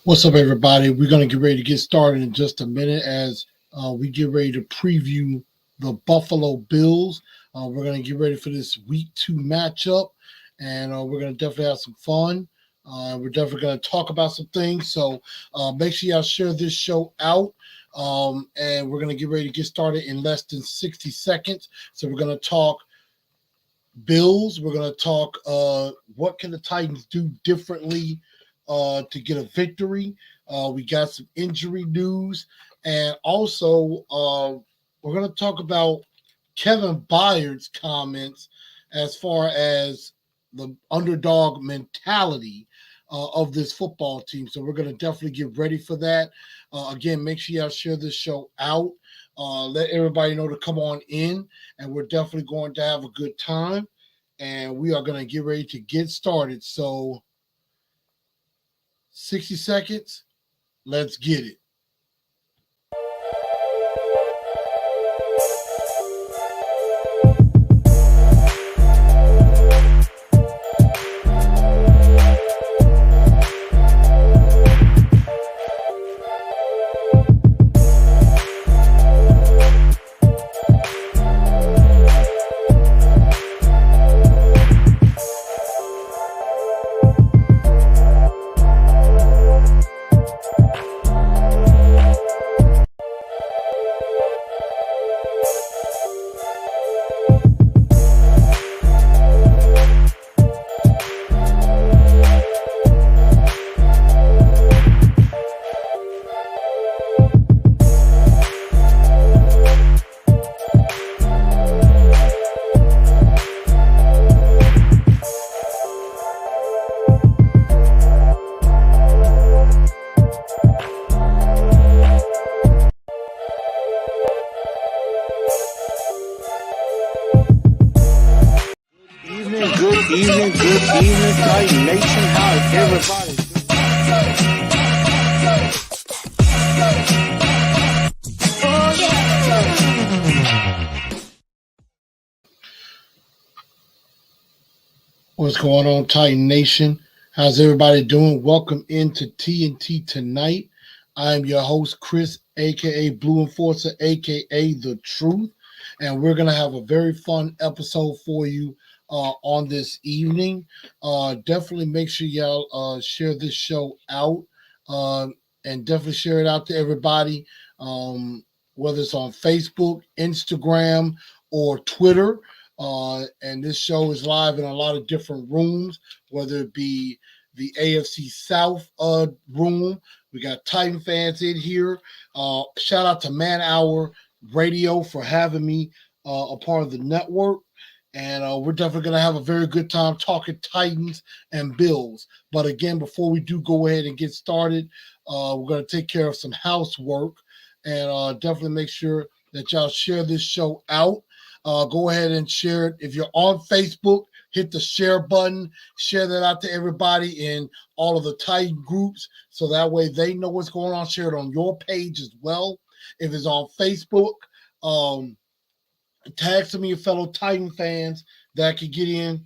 What's up, everybody? We're going to get ready to get started in just a minute as we get ready to preview the Buffalo Bills. We're going to get ready for this week 2 matchup, and we're going to definitely have some fun. We're definitely going to talk about some things. So make sure y'all share this show out. And we're going to get ready to get started in less than 60 seconds. So we're going to talk Bills. We're going to talk what can the Titans do differently to get a victory. We got some injury news, and also we're going to talk about Kevin Byard's comments as far as the underdog mentality of this football team. So we're going to definitely get ready for that. Again, make sure y'all share this show out. Let everybody know to come on in, and we're definitely going to have a good time. And we are going to get ready to get started. So 60 seconds. Let's get it. Good evening, Titan Nation. How is everybody? What's going on, Titan Nation? How's everybody doing? Welcome into TNT Tonight. I'm your host, Chris, aka Blue Enforcer, aka The Truth, and we're gonna have a very fun episode for you on this evening. Definitely make sure y'all share this show out, and definitely share it out to everybody, whether it's on Facebook, Instagram, or Twitter. And this show is live in a lot of different rooms, whether it be the AFC South room. We got Titan fans in here. Shout out to Man Hour Radio for having me a part of the network. And we're definitely going to have a very good time talking Titans and Bills. But again, before we do go ahead and get started, we're going to take care of some housework and definitely make sure that y'all share this show out. Go ahead and share it. If you're on Facebook, hit the share button. Share that out to everybody in all of the Titan groups so that way they know what's going on. Share it on your page as well. If it's on Facebook, tag some of your fellow Titan fans that could get in.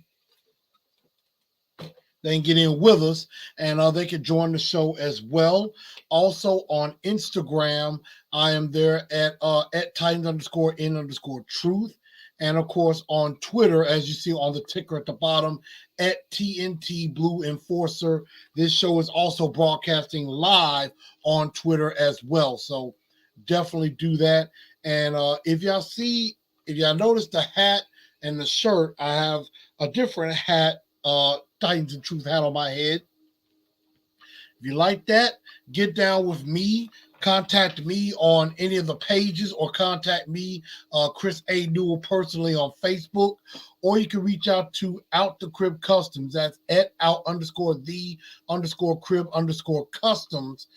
They can get in with us, and they can join the show as well. Also on Instagram, I am there at Titans_in_truth. And of course, on Twitter, as you see on the ticker at the bottom, at TNT Blue Enforcer. This show is also broadcasting live on Twitter as well. So definitely do that. And if y'all notice the hat and the shirt, I have a different hat, Titans and Truth hat on my head. If you like that, get down with me. Contact me on any of the pages or contact me, Chris A. Newell, personally on Facebook, or you can reach out to Out the Crib Customs. That's at out_the_crib_customs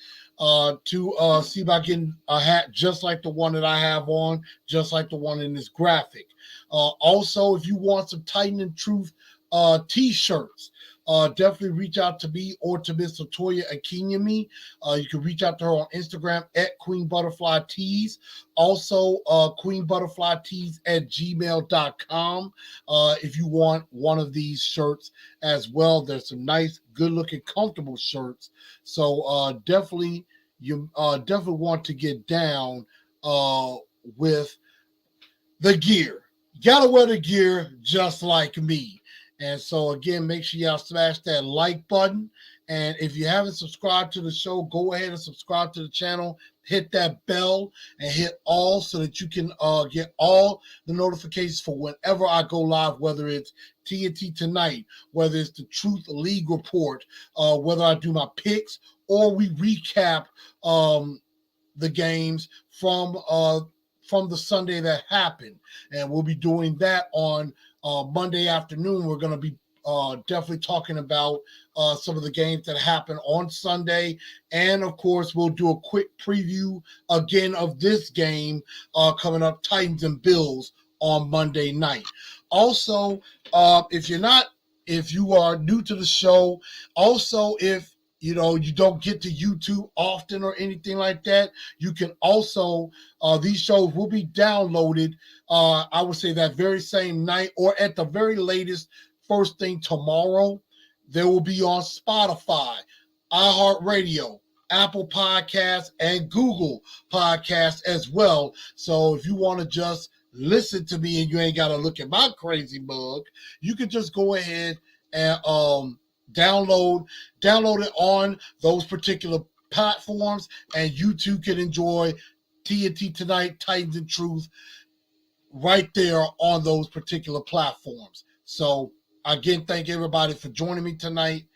to see about getting a hat just like the one that I have on, just like the one in this graphic. Also, if you want some Titan and Truth t-shirts, definitely reach out to me or to Miss Latoya Akinyemi. You can reach out to her on Instagram at Queen Butterfly Tees. Also, queenbutterflytees@gmail.com. If you want one of these shirts as well, there's some nice, good-looking, comfortable shirts. So definitely, you definitely want to get down with the gear. You gotta wear the gear just like me. And so again, make sure y'all smash that like button. And if you haven't subscribed to the show, go ahead and subscribe to the channel. Hit that bell and hit all so that you can get all the notifications for whenever I go live, whether it's TNT Tonight, whether it's the Truth League Report, whether I do my picks or we recap the games from the Sunday that happened. And we'll be doing that on Monday afternoon. We're going to be definitely talking about some of the games that happened on Sunday. And of course, we'll do a quick preview again of this game coming up, Titans and Bills on Monday night. Also, if you are new to the show, also if you don't get to YouTube often or anything like that, you can also, these shows will be downloaded, I would say that very same night or at the very latest, first thing tomorrow. They will be on Spotify, iHeartRadio, Apple Podcasts, and Google Podcasts as well. So if you want to just listen to me and you ain't got to look at my crazy mug, you can just go ahead and download it on those particular platforms, and you too can enjoy TNT Tonight, Titans and Truth right there on those particular platforms. So again, thank everybody for joining me tonight,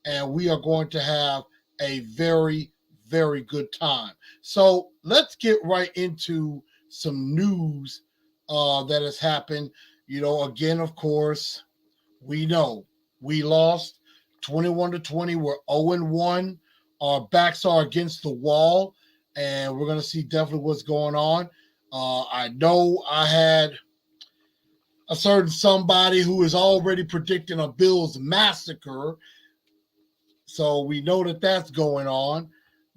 and we are going to have a very, very good time. So let's get right into some news that has happened. Again, of course, we know we lost 21-20. We're 0-1. Our backs are against the wall, and we're going to see definitely what's going on. I know I had a certain somebody who is already predicting a Bills massacre, so we know that that's going on.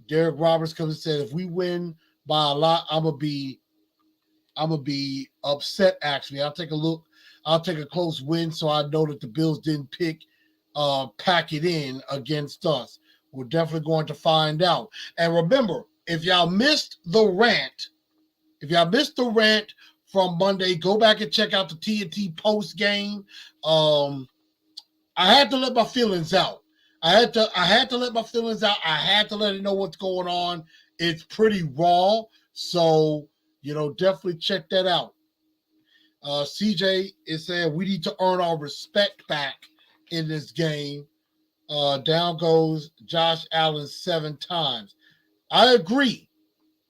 Derek Roberts comes and said, if we win by a lot, I'm gonna be upset. Actually, I'll take a close win, so I know that the Bills didn't pack it in against us. We're definitely going to find out. And remember, if y'all missed the rant from Monday, go back and check out the TNT post game. I had to let my feelings out. I had to let my feelings out. I had to let it know what's going on. It's pretty raw, so definitely check that out. CJ is saying we need to earn our respect back in this game. Down goes Josh Allen 7 times. I agree.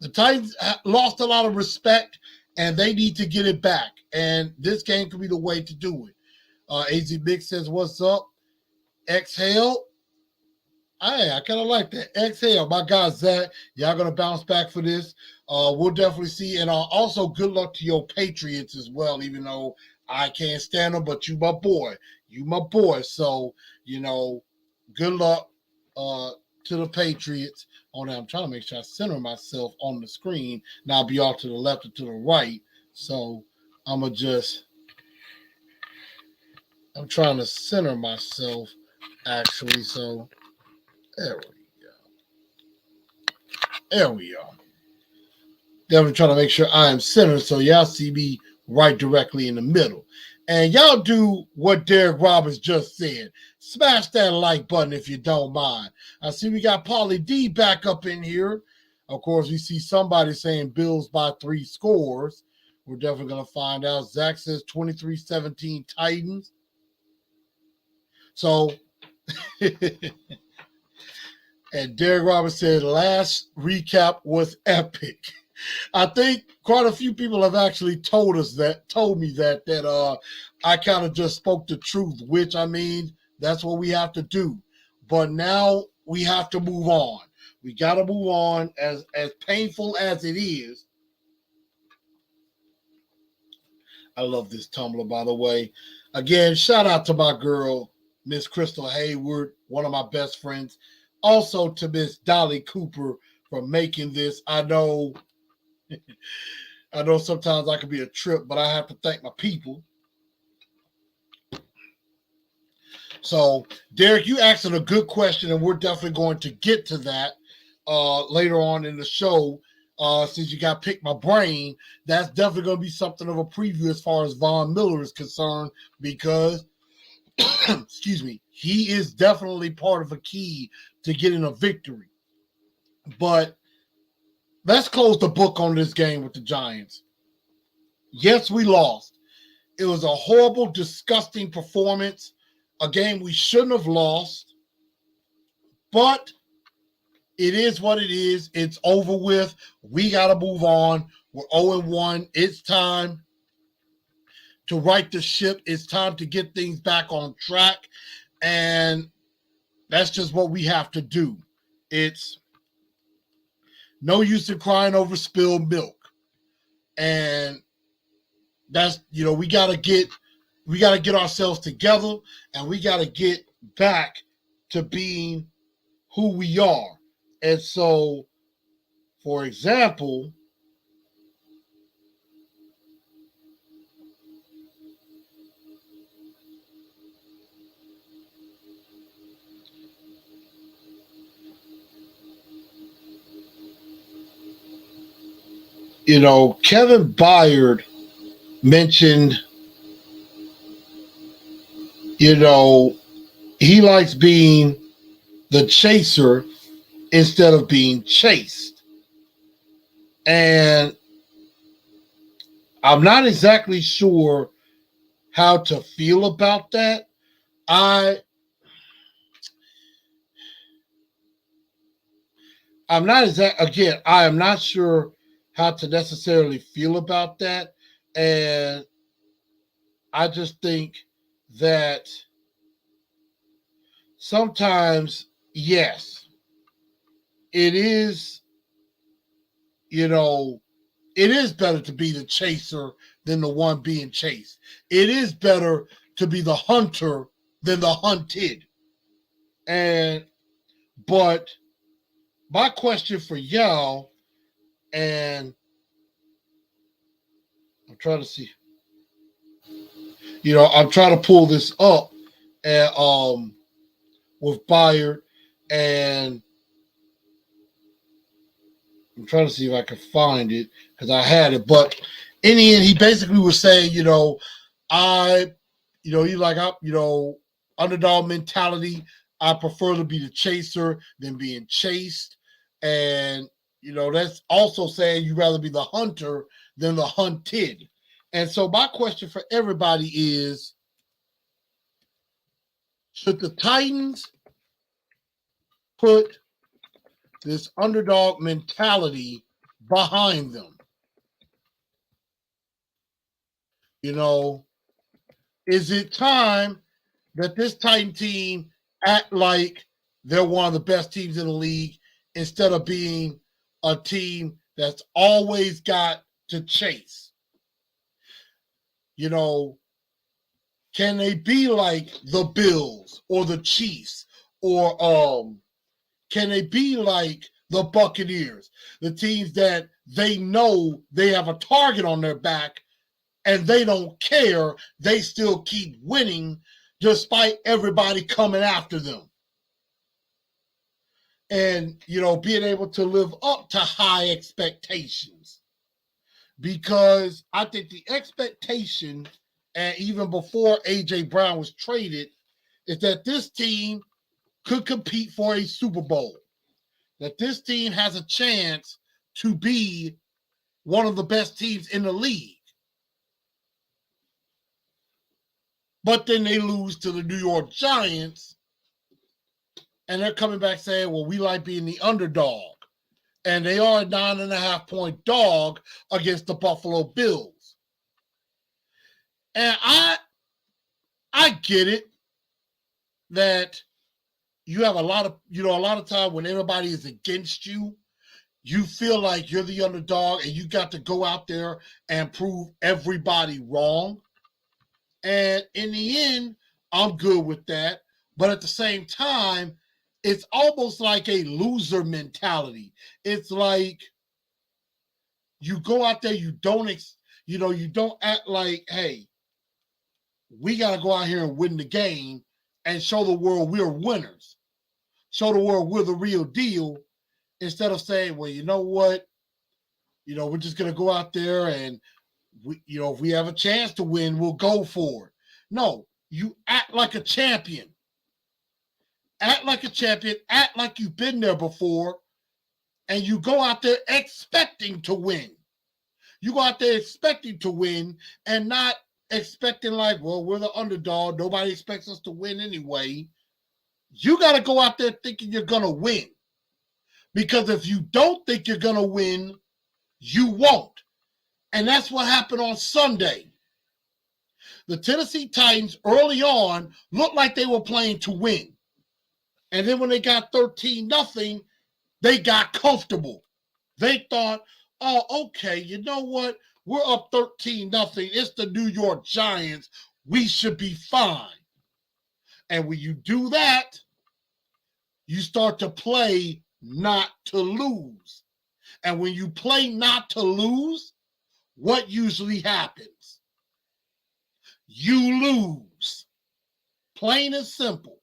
The Titans lost a lot of respect, and they need to get it back. And this game could be the way to do it. AZ Big says, what's up? Exhale. I kind of like that. Exhale. My God, Zach, y'all going to bounce back for this. We'll definitely see. And also, good luck to your Patriots as well, even though I can't stand them, but you my boy. You my boy. So, good luck to the Patriots. On that, I'm trying to make sure I center myself on the screen. Now I'll be off to the left or to the right. So, I'm trying to center myself, actually. So, there we go. Definitely trying to make sure I am centered so y'all see me right directly in the middle. And y'all do what Derek Roberts just said. Smash that like button if you don't mind. I see we got Paulie D back up in here. Of course, we see somebody saying Bills by 3 scores. We're definitely going to find out. Zach says 23-17 Titans. So, and Derek Roberts said last recap was epic. I think quite a few people have actually told me that I kind of just spoke the truth, which I mean, that's what we have to do. But now we have to move on. We got to move on, as painful as it is. I love this tumbler, by the way. Again, shout out to my girl, Miss Crystal Hayward, one of my best friends. Also to Miss Dolly Cooper for making this. I know sometimes I can be a trip, but I have to thank my people. So, Derek, you asked a good question, and we're definitely going to get to that later on in the show. Since you got picked my brain, that's definitely going to be something of a preview as far as Von Miller is concerned, because, excuse me, he is definitely part of a key to getting a victory. But let's close the book on this game with the Giants. Yes, we lost. It was a horrible, disgusting performance, a game we shouldn't have lost, but it is what it is. It's over with. We got to move on. We're 0-1. It's time to right the ship. It's time to get things back on track, and that's just what we have to do. It's no use in crying over spilled milk, and that's, we got to get ourselves together, and we got to get back to being who we are. And so, for example, Kevin Byard mentioned, he likes being the chaser instead of being chased. And I'm not exactly sure how to feel about that. I'm not sure how to necessarily feel about that. And I just think that sometimes, yes, it is, it is better to be the chaser than the one being chased. It is better to be the hunter than the hunted. But my question for y'all, and I'm trying to see, I'm trying to pull this up and with Byard, and I'm trying to see if I can find it because I had it. But in the end, he basically was saying, underdog mentality. I prefer to be the chaser than being chased. And, that's also saying you'd rather be the hunter than the hunted. And so my question for everybody is, should the Titans put this underdog mentality behind them? Is it time that this Titan team act like they're one of the best teams in the league instead of being a team that's always got to chase? Can they be like the Bills or the Chiefs, or can they be like the Buccaneers, the teams that they know they have a target on their back and they don't care, they still keep winning despite everybody coming after them? And, being able to live up to high expectations. Because I think the expectation, and even before A.J. Brown was traded, is that this team could compete for a Super Bowl. That this team has a chance to be one of the best teams in the league. But then they lose to the New York Giants, and they're coming back saying, well, we like being the underdog. And they are a 9.5-point dog against the Buffalo Bills. And I get it that you have a lot of time when everybody is against you, you feel like you're the underdog and you got to go out there and prove everybody wrong. And in the end, I'm good with that. But at the same time, it's almost like a loser mentality. It's like you go out there, you don't act like, hey, we got to go out here and win the game and show the world we're winners. Show the world we're the real deal, instead of saying, well, you know what? We're just going to go out there and, if we have a chance to win, we'll go for it. No, you act like a champion. Act like a champion. Act like you've been there before. And you go out there expecting to win. You go out there expecting to win and not expecting like, well, we're the underdog. Nobody expects us to win anyway. You got to go out there thinking you're going to win. Because if you don't think you're going to win, you won't. And that's what happened on Sunday. The Tennessee Titans early on looked like they were playing to win. And then when they got 13-0, they got comfortable. They thought, oh, okay, you know what? We're up 13-0. It's the New York Giants. We should be fine. And when you do that, you start to play not to lose. And when you play not to lose, what usually happens? You lose. Plain and simple.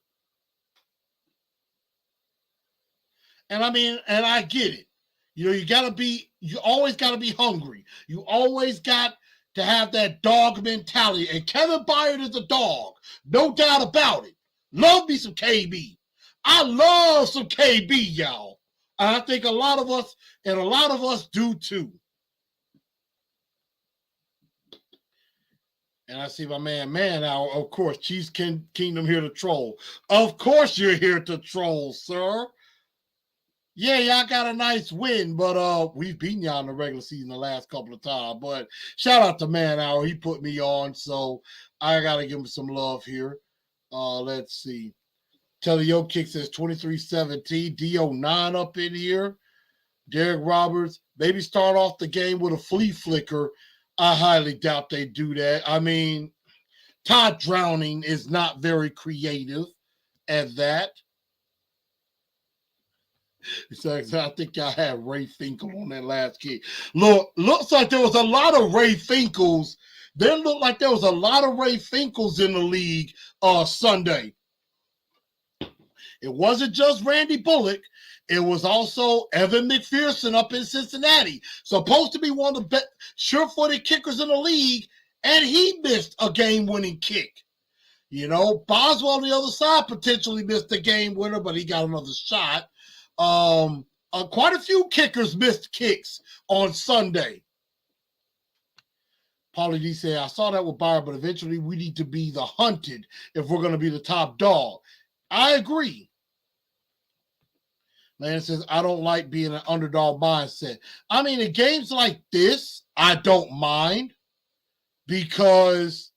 And I get it. You always got to be hungry. You always got to have that dog mentality. And Kevin Byard is a dog. No doubt about it. Love me some KB. I love some KB, y'all. And I think a lot of us do too. And I see my man now, of course, Chiefs Kingdom here to troll. Of course you're here to troll, sir. Yeah, y'all got a nice win, but we've beaten y'all in the regular season the last couple of times. But shout out to Man Hour. He put me on, so I got to give him some love here. Let's see. Telly Yo Kick says 23-17. DO9 up in here. Derek Roberts. Maybe start off the game with a flea flicker. I highly doubt they do that. I mean, Todd Drowning is not very creative at that. So I think y'all had Ray Finkel on that last kick. Looks like there was a lot of Ray Finkels. There looked like there was a lot of Ray Finkels in the league Sunday. It wasn't just Randy Bullock. It was also Evan McPherson up in Cincinnati. Supposed to be one of the best sure-footed kickers in the league, and he missed a game-winning kick. Boswell on the other side potentially missed a game winner, but he got another shot. Quite a few kickers missed kicks on Sunday. Paulie D said, I saw that with Byard, but eventually we need to be the hunted if we're going to be the top dog. I agree. Landon says, I don't like being an underdog mindset. I mean, in games like this, I don't mind because,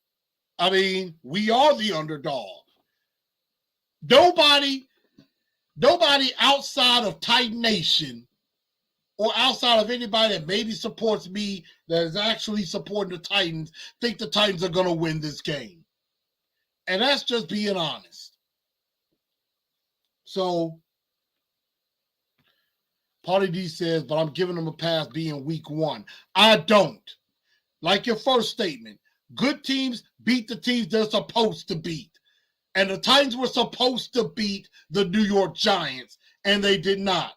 we are the underdog. Nobody outside of Titan Nation or outside of anybody that maybe supports me that is actually supporting the Titans think the Titans are going to win this game. And that's just being honest. So, Paulie D says, but I'm giving them a pass being week one. I don't. Like your first statement, good teams beat the teams they're supposed to beat. And the Titans were supposed to beat the New York Giants, and they did not.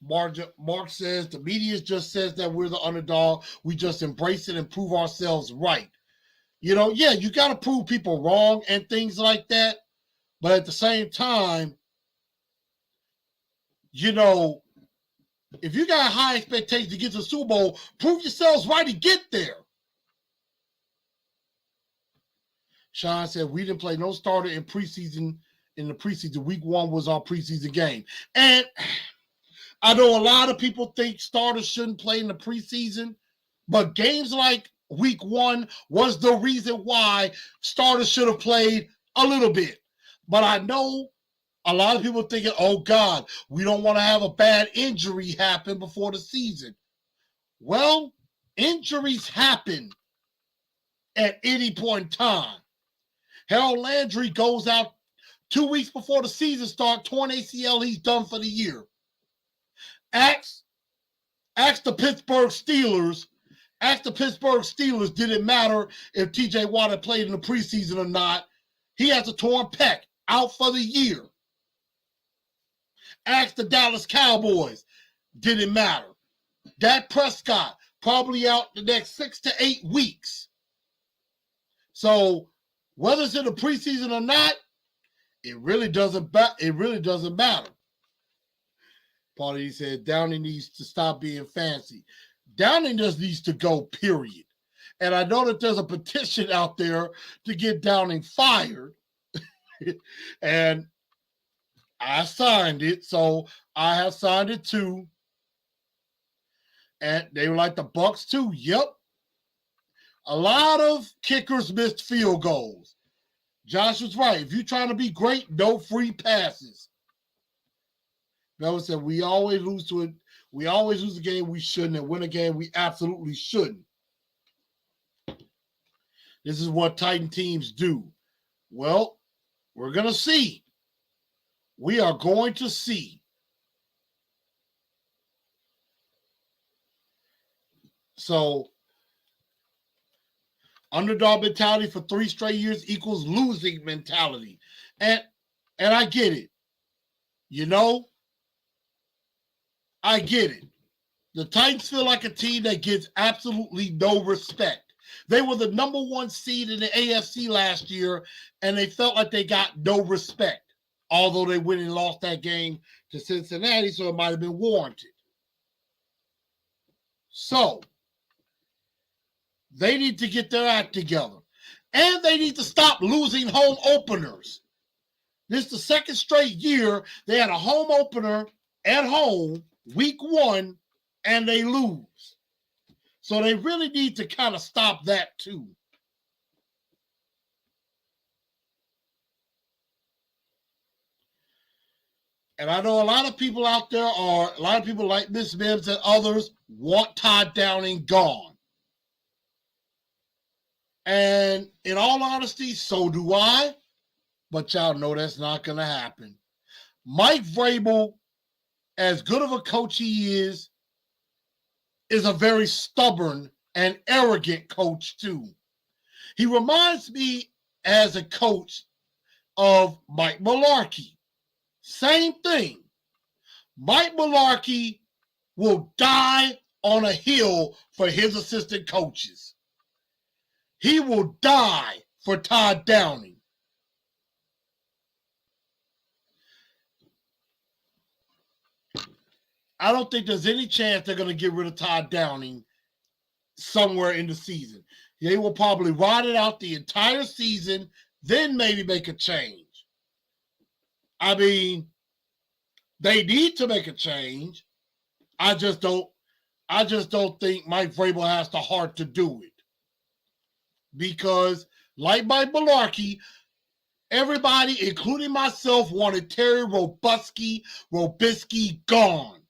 Mark says, the media just says that we're the underdog. We just embrace it and prove ourselves right. You got to prove people wrong and things like that. But at the same time, if you got high expectations to get to the Super Bowl, prove yourselves right to get there. Sean said, we didn't play no starter in preseason. In the preseason, week one was our preseason game. And I know a lot of people think starters shouldn't play in the preseason, but games like week one was the reason why starters should have played a little bit. But I know a lot of people thinking, oh, God, we don't want to have a bad injury happen before the season. Well, injuries happen at any point in time. Harold Landry goes out 2 weeks before the season starts, torn ACL, he's done for the year. Ask the Pittsburgh Steelers. Did it matter if TJ Watt had played in the preseason or not? He has a torn pec, out for the year. Ask the Dallas Cowboys. Did it matter? Dak Prescott, probably out the next 6 to 8 weeks. So whether it's in the preseason or not, it really doesn't matter. Paulie said Downing needs to stop being fancy. Downing just needs to go, period. And I know that there's a petition out there to get Downing fired. And I signed it, so I have signed it too. And they were like the Bucks too. Yep. A lot of kickers missed field goals. Josh was right. If you're trying to be great, no free passes. Melvin said we always lose to it. We always lose a game we shouldn't, and win a game we absolutely shouldn't. This is what Titan teams do. Well, we're going to see. We are going to see. So, underdog mentality for 3 straight years equals losing mentality. And I get it. You know, I get it. The Titans feel like a team that gets absolutely no respect. They were the number 1 seed in the AFC last year, and they felt like they got no respect, although they went and lost that game to Cincinnati, so it might have been warranted. So, they need to get their act together. And they need to stop losing home openers. This is the 2nd straight year they had a home opener at home, week 1, and they lose. So they really need to kind of stop that too. And I know a lot of people out there a lot of people like Miss Mims and others want Todd Downing gone. And in all honesty, so do I. But y'all know that's not going to happen. Mike Vrabel, as good of a coach he is a very stubborn and arrogant coach too. He reminds me as a coach of Mike Mularkey. Same thing. Mike Mularkey will die on a hill for his assistant coaches. He will die for Todd Downing. I don't think there's any chance they're going to get rid of Todd Downing somewhere in the season. They will probably ride it out the entire season, then maybe make a change. I mean, they need to make a change. I just don't think Mike Vrabel has the heart to do it. Because, like Mike Mularkey, everybody, including myself, wanted Terry Robisky gone.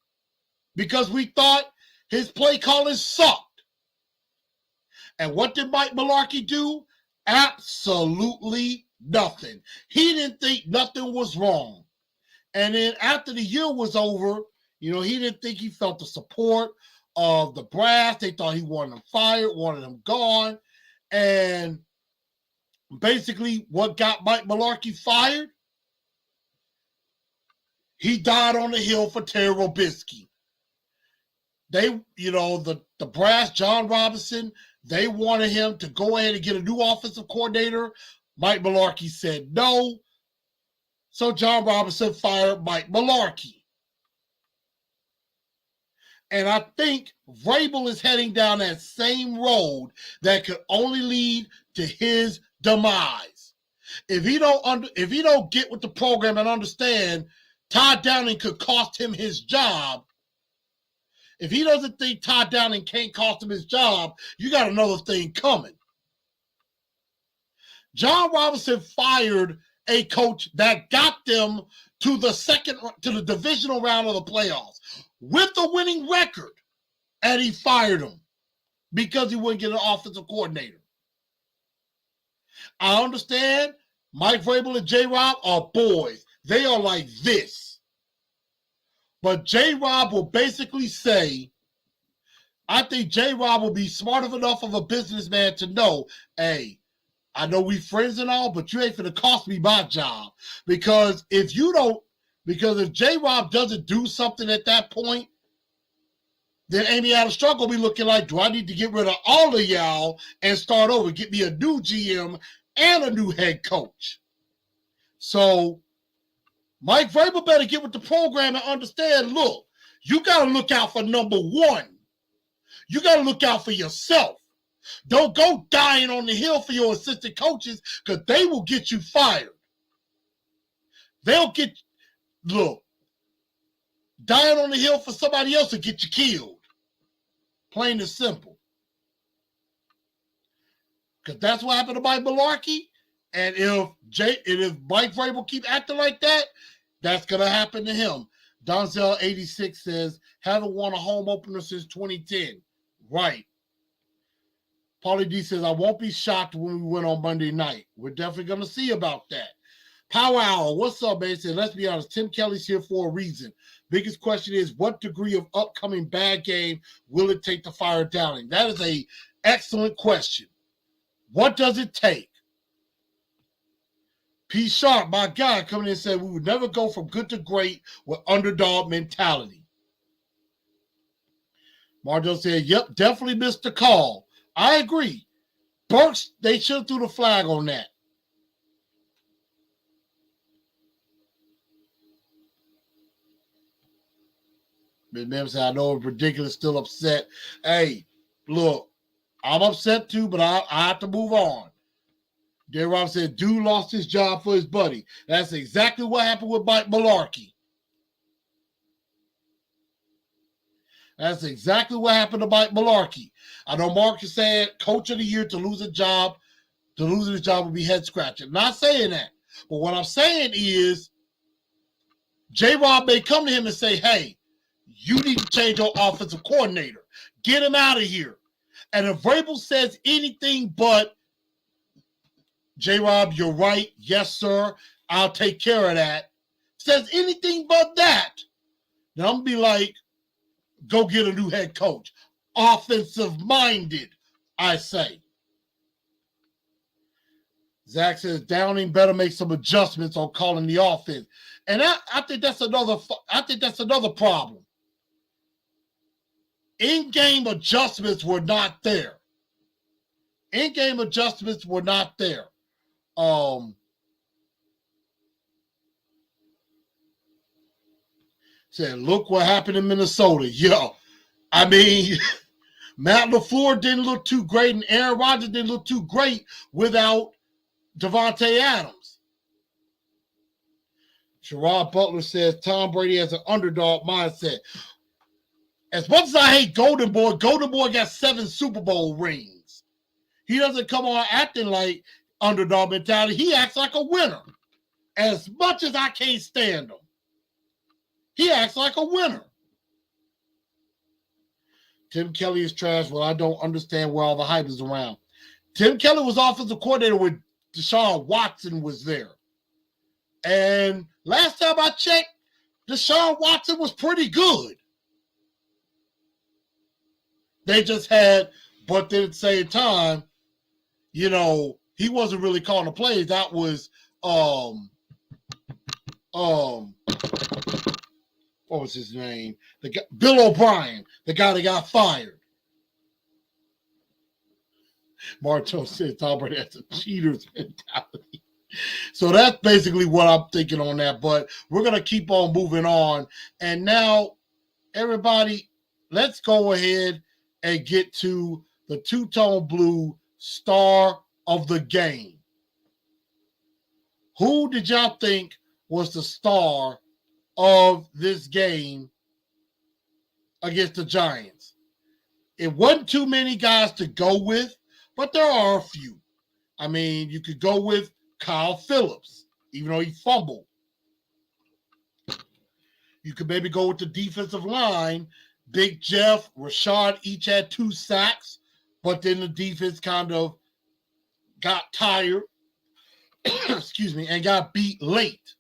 Because we thought his play calling sucked. And what did Mike Mularkey do? Absolutely nothing. He didn't think nothing was wrong. And then after the year was over, he didn't think he felt the support of the brass. They thought he wanted him fired, wanted him gone. And basically what got Mike Mularkey fired? He died on the hill for Terry Robisky. They, the brass, John Robinson, they wanted him to go ahead and get a new offensive coordinator. Mike Mularkey said no. So John Robinson fired Mike Mularkey. And I think Vrabel is heading down that same road that could only lead to his demise. If he don't get with the program and understand Todd Downing could cost him his job, if he doesn't think Todd Downing can't cost him his job, you got another thing coming. John Robinson fired a coach that got them to the divisional round of the playoffs with a winning record, and he fired him because he wouldn't get an offensive coordinator. I understand Mike Vrabel and J-Rob are boys. They are like this. But J-Rob will basically say, I think J-Rob will be smart enough of a businessman to know, hey, I know we friends and all, but you ain't finna cost me my job. Because if J-Rob doesn't do something at that point, then Amy Adams Struggle will be looking like, do I need to get rid of all of y'all and start over, get me a new GM and a new head coach? So Mike Vrabel better get with the program and understand, look, you got to look out for number one. You got to look out for yourself. Don't go dying on the hill for your assistant coaches because they will get you fired. Dying on the hill for somebody else will get you killed. Plain and simple. Because that's what happened to Mike Malarkey. And if Mike Vrabel keep acting like that, that's going to happen to him. Donzel86 says, haven't won a home opener since 2010. Right. Paulie D says, I won't be shocked when we win on Monday night. We're definitely going to see about that. Power Hour, what's up, man? Said, let's be honest, Tim Kelly's here for a reason. Biggest question is, what degree of upcoming bad game will it take to fire Downing? That is an excellent question. What does it take? P. Sharp, my guy, coming in and said, we would never go from good to great with underdog mentality. Marjo said, yep, definitely missed the call. I agree. Burks, they should have threw the flag on that. Ms. Mem said, I know it's ridiculous, still upset. Hey, look, I'm upset too, but I have to move on. Dear Rob said, dude lost his job for his buddy. That's exactly what happened with Mike Malarkey. That's exactly what happened to Mike Malarkey. I know Mark is saying coach of the year to lose his job would be head scratching. Not saying that. But what I'm saying is J-Rob may come to him and say, hey, you need to change your offensive coordinator. Get him out of here. And if Vrabel says anything but, J-Rob, you're right. Yes, sir. I'll take care of that. Says anything but that, then I'm going to be like, go get a new head coach. Offensive-minded, I say. Zach says Downing better make some adjustments on calling the offense. And I think that's another problem. In-game adjustments were not there. Said, look what happened in Minnesota. Yo, I mean, Matt LaFleur didn't look too great, and Aaron Rodgers didn't look too great without Devontae Adams. Sherrod Butler says Tom Brady has an underdog mindset. As much as I hate Golden Boy got 7 Super Bowl rings. He doesn't come on acting like underdog mentality. He acts like a winner. As much as I can't stand him, he acts like a winner. Tim Kelly is trash. Well, I don't understand where all the hype is around. Tim Kelly was offensive coordinator when Deshaun Watson was there. And last time I checked, Deshaun Watson was pretty good. They just had, but then at the same time, you know, he wasn't really calling the plays. That was what was his name? The guy, Bill O'Brien, the guy that got fired. Marto said Tom Brady has a cheater's mentality. So that's basically what I'm thinking on that. But we're going to keep on moving on. And now, everybody, let's go ahead and get to the two-tone blue star of the game. Who did y'all think was the star of this game against the Giants? It wasn't too many guys to go with, but there are a few. I mean, you could go with Kyle Phillips, even though he fumbled. You could maybe go with the defensive line. Big Jeff, Rashad each had 2 sacks, but then the defense kind of got tired, excuse me, and got beat late.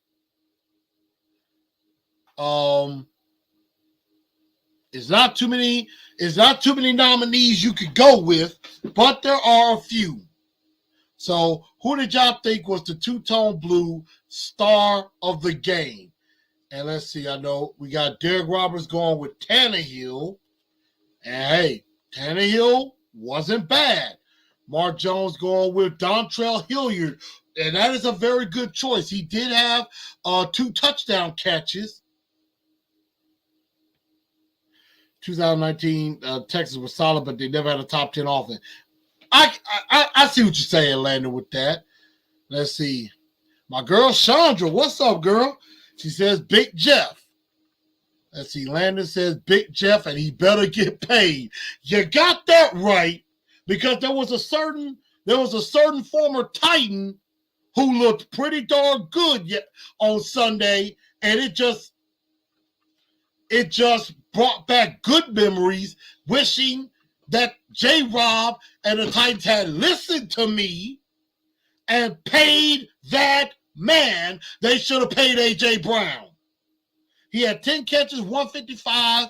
It's not too many nominees you could go with, but there are a few. So who did y'all think was the two-tone blue star of the game? And let's see, I know we got Derek Roberts going with Tannehill. And hey, Tannehill wasn't bad. Mark Jones going with Dontrell Hilliard. And that is a very good choice. He did have 2 touchdown catches. 2019, Texas was solid, but they never had a top 10 offense. I see what you're saying, Landon, with that. Let's see. My girl Chandra, what's up, girl? She says Big Jeff. Let's see. Landon says Big Jeff, and he better get paid. You got that right, because there was a certain former Titan who looked pretty darn good on Sunday, and it just brought back good memories, wishing that J-Rob and the Titans had listened to me and paid that man. They should have paid A.J. Brown. He had 10 catches, 155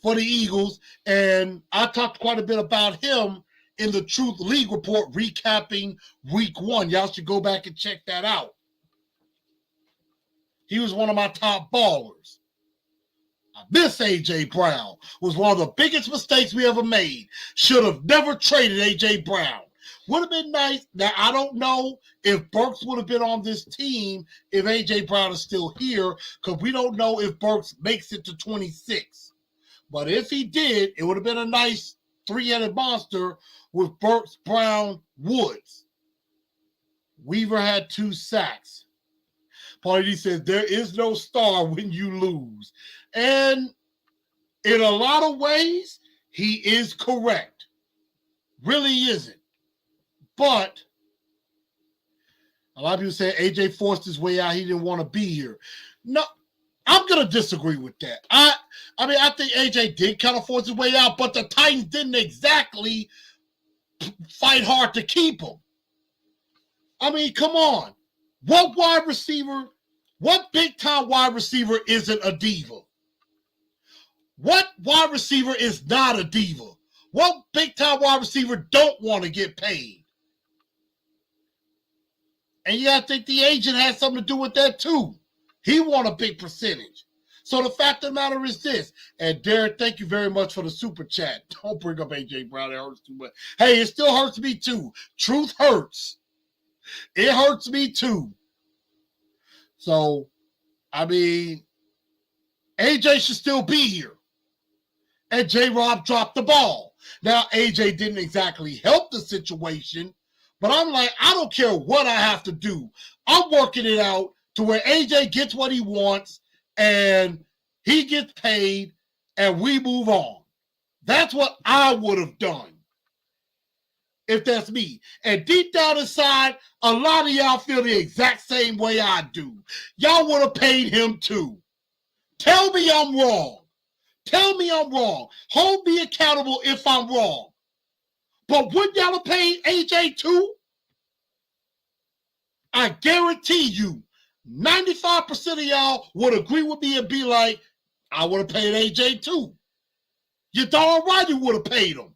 for the Eagles, and I talked quite a bit about him in the Truth League report recapping week 1. Y'all should go back and check that out. He was one of my top ballers. This A.J. Brown was one of the biggest mistakes we ever made. Should have never traded A.J. Brown. Would have been nice. Now, I don't know if Burks would have been on this team if A.J. Brown is still here, because we don't know if Burks makes it to 26. But if he did, it would have been a nice 3-headed monster with Burks, Brown, Woods. Weaver had 2 sacks. Paulie D says, there is no star when you lose. And in a lot of ways, he is correct. Really isn't. But a lot of people say AJ forced his way out. He didn't want to be here. No, I'm going to disagree with that. I think AJ did kind of force his way out, but the Titans didn't exactly fight hard to keep him. I mean, come on. What big-time wide receiver isn't a diva? What wide receiver is not a diva? What big-time wide receiver don't want to get paid? And yeah, I think the agent has something to do with that too. He want a big percentage. So the fact of the matter is this. And Derek, thank you very much for the super chat. Don't bring up A.J. Brown. It hurts too much. Hey, it still hurts me too. Truth hurts. It hurts me too. So, I mean, AJ should still be here. And J-Rob dropped the ball. Now, AJ didn't exactly help the situation, but I'm like, I don't care what I have to do. I'm working it out to where AJ gets what he wants and he gets paid and we move on. That's what I would have done if that's me. And deep down inside, a lot of y'all feel the exact same way I do. Y'all would have paid him too. Tell me I'm wrong. Tell me I'm wrong. Hold me accountable if I'm wrong. But would y'all have paid AJ too? I guarantee you, 95% of y'all would agree with me and be like, I would have paid AJ too. You darn right you would have paid him.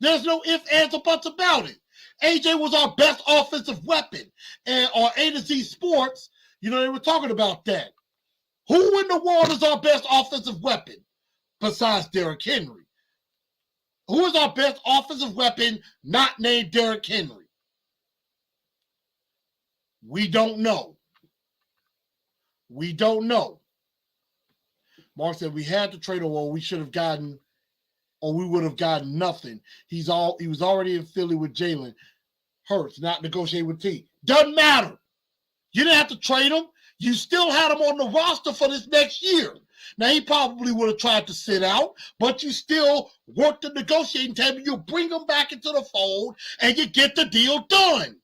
There's no ifs, ands, or buts about it. AJ was our best offensive weapon. And on A to Z Sports, they were talking about that. Who in the world is our best offensive weapon besides Derrick Henry? Who is our best offensive weapon not named Derrick Henry? We don't know. We don't know. Mark said we had to trade or we should have gotten, or we would have gotten nothing. He was already in Philly with Jalen Hurts, not negotiating with T. Doesn't matter. You didn't have to trade him. You still had him on the roster for this next year. Now, he probably would have tried to sit out, but you still work the negotiating table. You bring him back into the fold, and you get the deal done.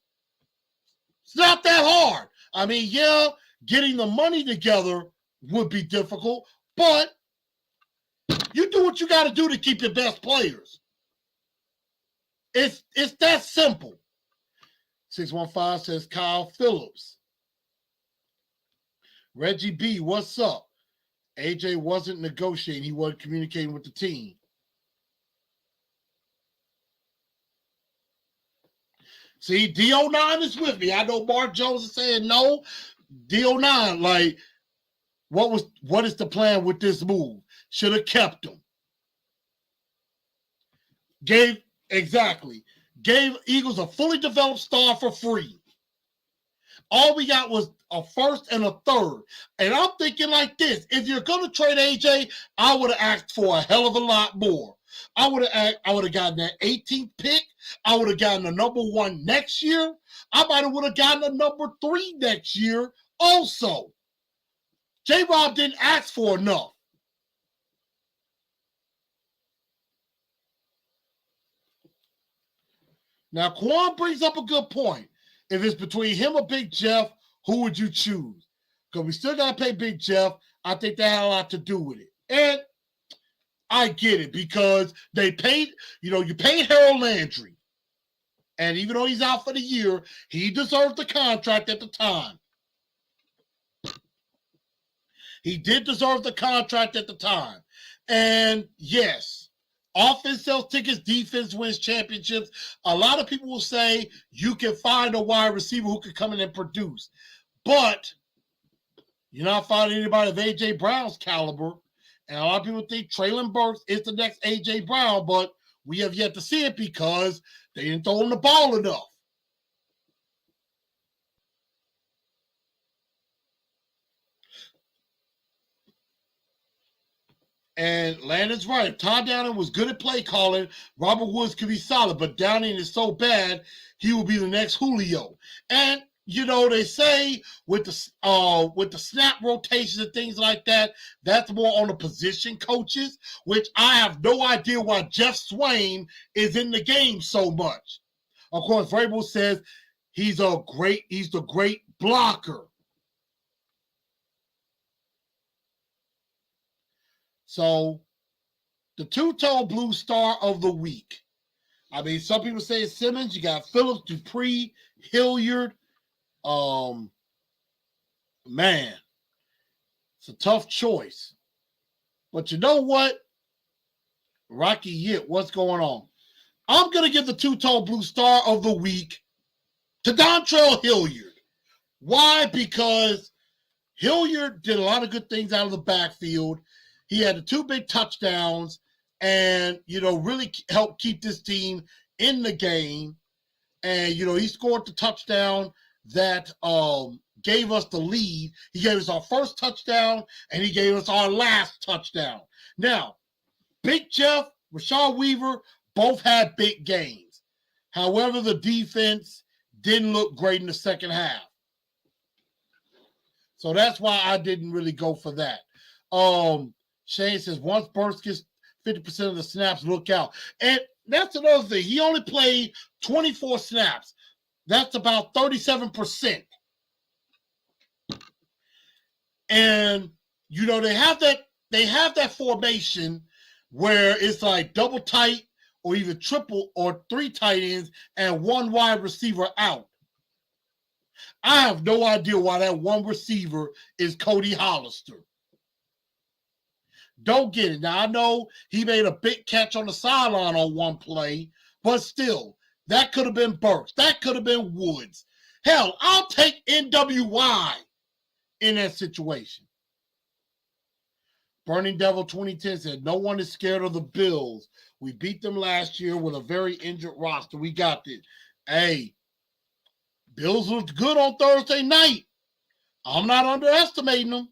It's not that hard. I mean, yeah, getting the money together would be difficult, but you do what you got to do to keep your best players. It's that simple. 615 says Kyle Phillips. Reggie B, what's up? AJ wasn't negotiating. He wasn't communicating with the team. See, D09 is with me. I know Mark Jones is saying no. D09, like, what is the plan with this move? Should have kept him. Gave Eagles a fully developed star for free. All we got was a first and a third. And I'm thinking like this. If you're going to trade AJ, I would have asked for a hell of a lot more. I would have gotten that 18th pick. I would have gotten the number 1 next year. I might have would have gotten the number 3 next year also. J-Rob didn't ask for enough. Now, Quan brings up a good point. If it's between him or Big Jeff, who would you choose? Because we still got to pay Big Jeff. I think that had a lot to do with it. And I get it because they paid, you paid Harold Landry. And even though he's out for the year, he deserved the contract at the time. He did deserve the contract at the time. And yes, offense sells tickets, defense wins championships. A lot of people will say you can find a wide receiver who can come in and produce. But you're not finding anybody of A.J. Brown's caliber. And a lot of people think Traylon Burks is the next A.J. Brown, but we have yet to see it because they didn't throw him the ball enough. And Landon's right. If Todd Downing was good at play calling, Robert Woods could be solid, but Downing is so bad, he will be the next Julio. And they say with the snap rotations and things like that, that's more on the position coaches, which I have no idea why Jeff Swain is in the game so much. Of course, Vrabel says he's the great blocker. So, the two-tone blue star of the week. I mean, some people say it's Simmons. You got Phillips, Dupree, Hilliard. Man, it's a tough choice. But you know what? Rocky Yit, what's going on? I'm going to give the two-tone blue star of the week to Dontrell Hilliard. Why? Because Hilliard did a lot of good things out of the backfield. He had the 2 big touchdowns and, really helped keep this team in the game. And, he scored the touchdown that gave us the lead. He gave us our first touchdown, and he gave us our last touchdown. Now, Big Jeff, Rashad Weaver, both had big games. However, the defense didn't look great in the second half. So that's why I didn't really go for that. Shane says, once Burks gets 50% of the snaps, look out. And that's another thing. He only played 24 snaps. That's about 37%. And, they have that formation where it's like double tight or even triple or 3 tight ends and 1 wide receiver out. I have no idea why that 1 receiver is Cody Hollister. Don't get it. Now, I know he made a big catch on the sideline on 1 play, but still, that could have been Burks. That could have been Woods. Hell, I'll take NWY in that situation. Burning Devil 2010 said, no one is scared of the Bills. We beat them last year with a very injured roster. We got this. Hey, Bills looked good on Thursday night. I'm not underestimating them.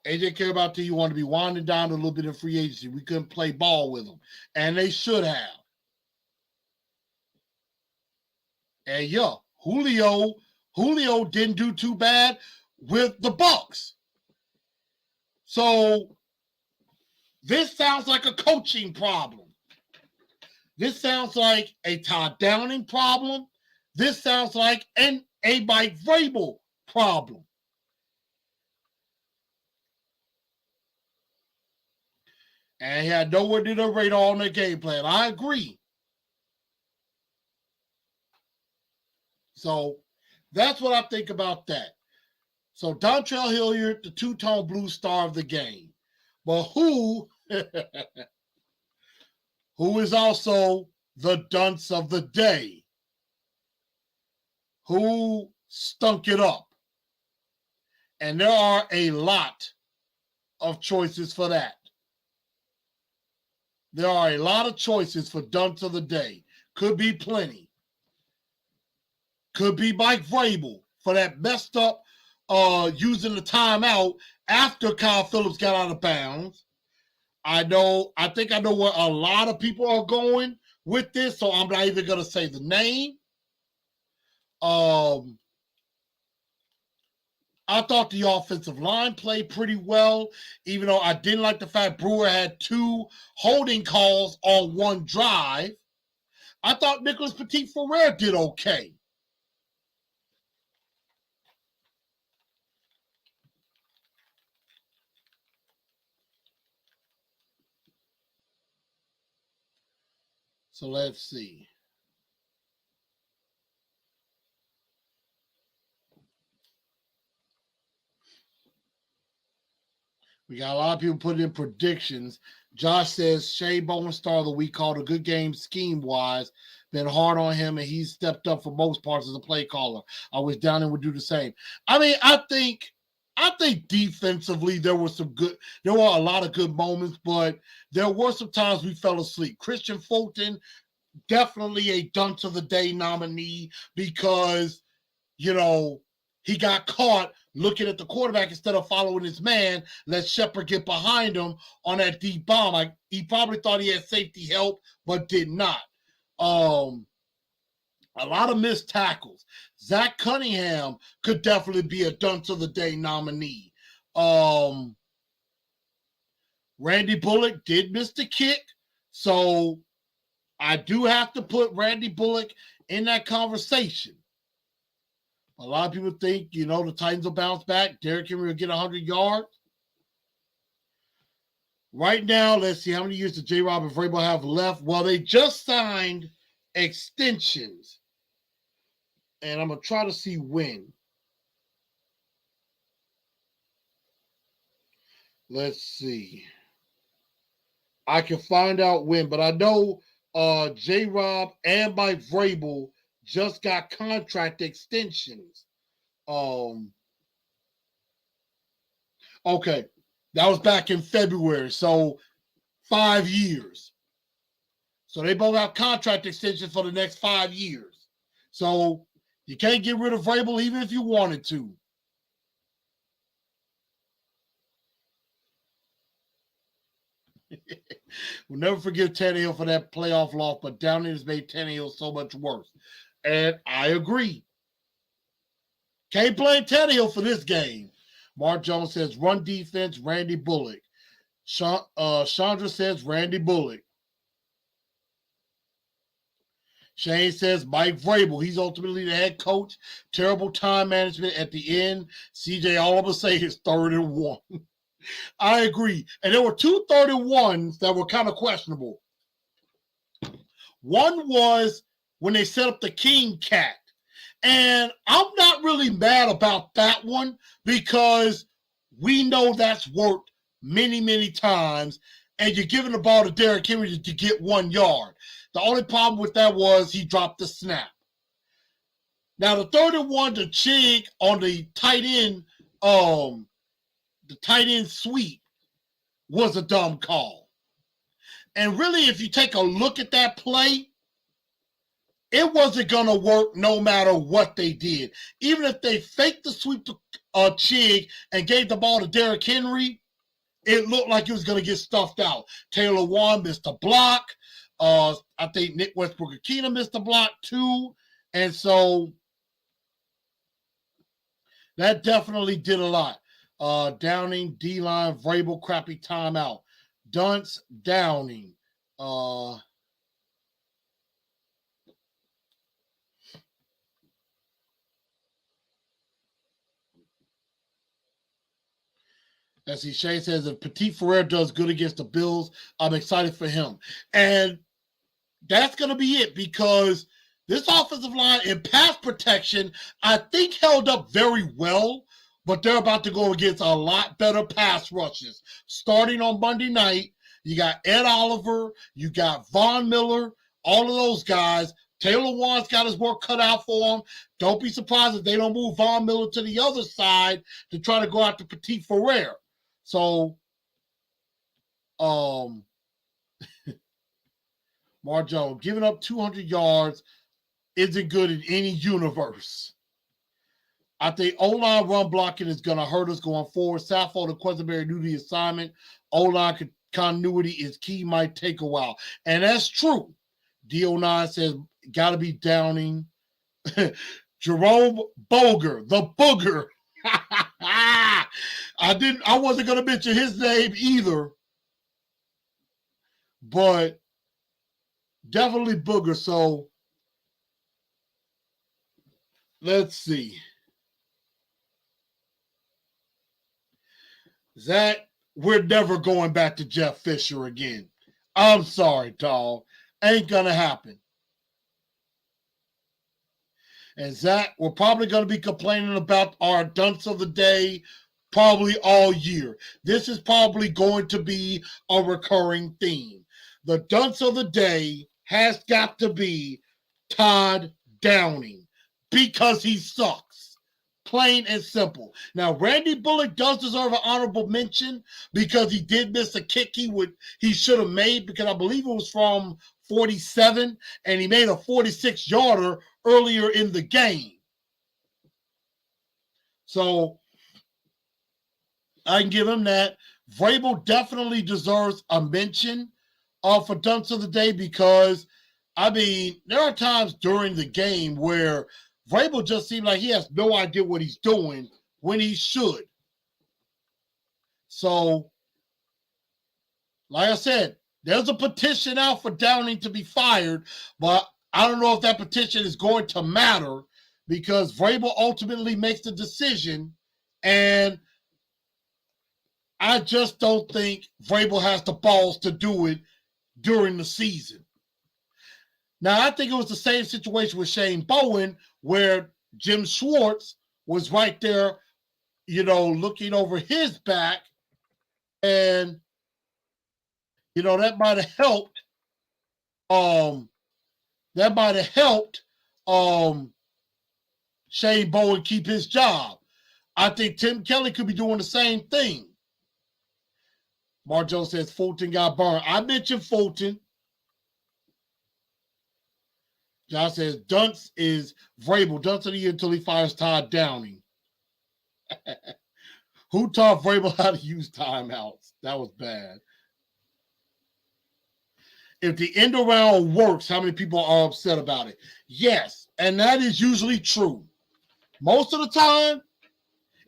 AJ care about till you want to be winding down a little bit in free agency. We couldn't play ball with them. And they should have. And yeah, Julio didn't do too bad with the Bucks. So this sounds like a coaching problem. This sounds like a Todd Downing problem. This sounds like a Mike Vrabel problem. And he had nowhere near the radar on the game plan. I agree. So that's what I think about that. So Dontrell Hilliard, the two-tone blue star of the game. But who who is also the dunce of the day? Who stunk it up? And there are a lot of choices for that. There are a lot of choices for dunce of the day. Could be plenty. Could be Mike Vrabel for that messed up using the timeout after Kyle Phillips got out of bounds. I think I know where a lot of people are going with this, so I'm not even going to say the name. I thought the offensive line played pretty well, even though I didn't like the fact Brewer had 2 holding calls on one drive. I thought Nicholas Petit-Frere did okay. So let's see. We got a lot of people putting in predictions. Josh says Shea Bowen star of the week, called a good game scheme wise. Been hard on him, and he's stepped up for most parts as a play caller. I wish Downing would do the same. I mean, I think defensively there were a lot of good moments, but there were some times we fell asleep. Christian Fulton, definitely a dunce of the day nominee because he got caught looking at the quarterback instead of following his man. Let Shepard get behind him on that deep bomb. He probably thought he had safety help, but did not. A lot of missed tackles. Zach Cunningham could definitely be a dunce of the day nominee. Randy Bullock did miss the kick, so I do have to put Randy Bullock in that conversation. A lot of people think, the Titans will bounce back. Derrick Henry will get 100 yards. Right now, let's see, how many years does J-Rob and Vrabel have left? Well, they just signed extensions. And I'm going to try to see when. Let's see. I can find out when, but I know J-Rob and Mike Vrabel just got contract extensions. Okay, that was back in February, so 5 years. So they both have contract extensions for the next 5 years. So you can't get rid of Vrabel even if you wanted to. We'll never forgive Tannehill for that playoff loss, but Downing has made Tannehill so much worse. And I agree. Can't blame Tannehill for this game. Mark Jones says run defense, Randy Bullock. Chandra says Randy Bullock. Shane says Mike Vrabel. He's ultimately the head coach. Terrible time management at the end. CJ all of a sudden is 3rd-and-1. I agree. And there were 2 3rd-and-1s that were kind of questionable. One was when they set up the King Cat. And I'm not really mad about that one because we know that's worked many, many times. And you're giving the ball to Derrick Henry to get 1 yard. The only problem with that was he dropped the snap. Now, the 3rd-and-1 to Chig on the tight end sweep was a dumb call. And really, if you take a look at that play, it wasn't going to work no matter what they did. Even if they faked the sweep to Chig and gave the ball to Derrick Henry, it looked like it was going to get stuffed out. Taylor Warren missed a block. I think Nick Westbrook-Akina missed a block too. And so that definitely did a lot. Downing, D-line, Vrabel, crappy timeout. Dunce, Downing. Let's see. Shay says if Petit Ferrer does good against the Bills, I'm excited for him. And that's going to be it because this offensive line in pass protection, I think, held up very well, but they're about to go against a lot better pass rushes. Starting on Monday night, you got Ed Oliver, you got Von Miller, all of those guys. Taylor Warren's got his work cut out for him. Don't be surprised if they don't move Von Miller to the other side to try to go after Petit Ferrer. So, Marjo, giving up 200 yards isn't good in any universe. I think O-line run blocking is going to hurt us going forward. Saffold and Quesenberry new to the assignment. O-line continuity is key, might take a while. And that's true. D09 says, got to be Downing. Jerome Boger, the booger. I wasn't going to mention his name either. But definitely Booger. So let's see. Zach, we're never going back to Jeff Fisher again. I'm sorry, dog. Ain't gonna happen. And Zach, we're probably going to be complaining about our dunce of the day probably all year. This is probably going to be a recurring theme. The dunce of the day has got to be Todd Downing because he sucks. Plain and simple. Now, Randy Bullock does deserve an honorable mention because he did miss a kick he should have made because I believe it was from 47, and he made a 46-yarder earlier in the game. So I can give him that. Vrabel definitely deserves a mention for dunce of the day because, I mean, there are times during the game where Vrabel just seemed like he has no idea what he's doing when he should. So, like I said, there's a petition out for Downing to be fired, but I don't know if that petition is going to matter because Vrabel ultimately makes the decision, and I just don't think Vrabel has the balls to do it during the season. Now, I think it was the same situation with Shane Bowen where Jim Schwartz was right there, looking over his back, and, that might have helped. That might have helped Shane Bowen keep his job. I think Tim Kelly could be doing the same thing. Marjo says Fulton got burned. I mentioned Fulton. Josh says Dunce is Vrabel. Dunce of the year until he fires Todd Downing. Who taught Vrabel how to use timeouts? That was bad. If the end around works, how many people are upset about it? Yes, and that is usually true. Most of the time,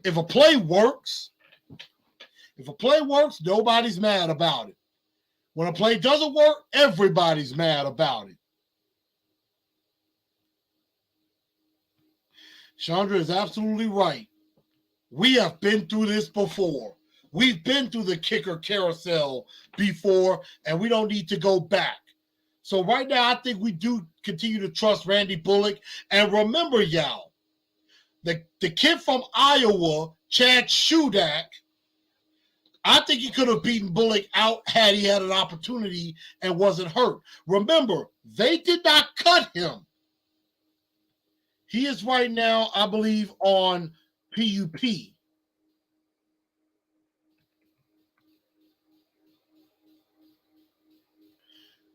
if a play works, nobody's mad about it. When a play doesn't work, everybody's mad about it. Chandra is absolutely right. We have been through this before. We've been through the kicker carousel before, and we don't need to go back. So right now, I think we do continue to trust Randy Bullock. And remember, y'all, the kid from Iowa, Chad Shudak, I think he could have beaten Bullock out had he had an opportunity and wasn't hurt. Remember, they did not cut him. He is right now, I believe, on PUP.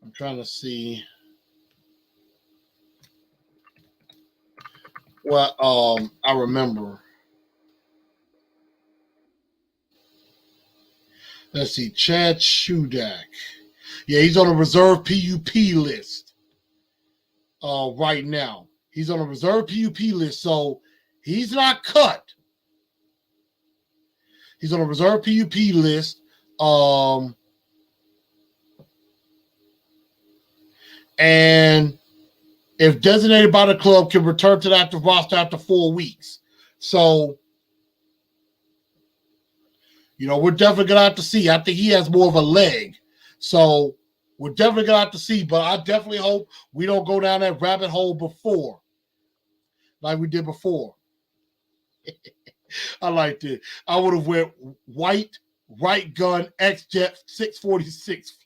I'm trying to see what I remember. Let's see, Chad Shudak. Yeah, he's on a reserve PUP list right now. He's on a reserve PUP list, so he's not cut. He's on a reserve PUP list. And if designated by the club, can return to the active roster after 4 weeks. So, We're definitely gonna have to see. I think he has more of a leg, so we're definitely gonna have to see. But I definitely hope we don't go down that rabbit hole before, like we did before. I liked it. I would have went white right gun X Jet 646.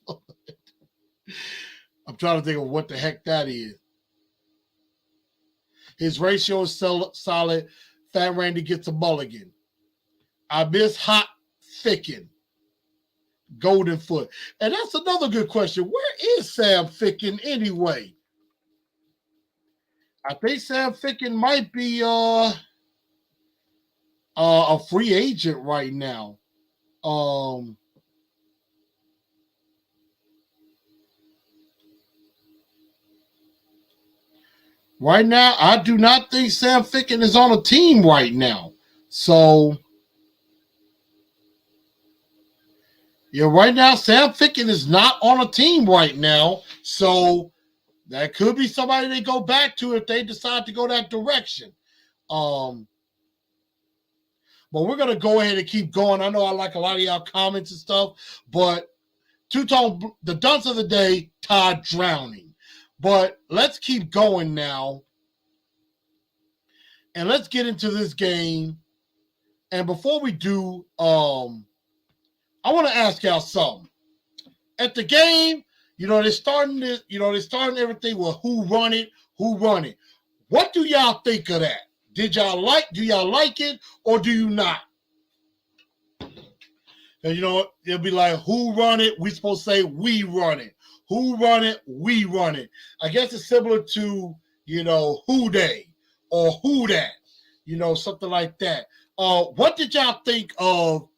I'm trying to think of what the heck that is. His ratio is solid. Fat Randy gets a mulligan. I miss Hot Ficken. Golden Foot. And that's another good question. Where is Sam Ficken anyway? I think Sam Ficken might be a free agent right now. Right now, I do not think Sam Ficken is on a team right now. So, yeah, right now, Sam Ficken is not on a team right now. So, that could be somebody they go back to if they decide to go that direction. But we're going to go ahead and keep going. I know I like a lot of y'all comments and stuff, but two-tone, the dunce of the day, Todd Drowning. But let's keep going now. And let's get into this game. And before we do, I want to ask y'all something. At the game, they're starting this, they're starting everything with who run it. What do y'all think of that? Do y'all like it or do you not? And it'll be like, who run it? We supposed to say we run it. Who run it? We run it. I guess it's similar to, who they or who that, something like that. What did y'all think of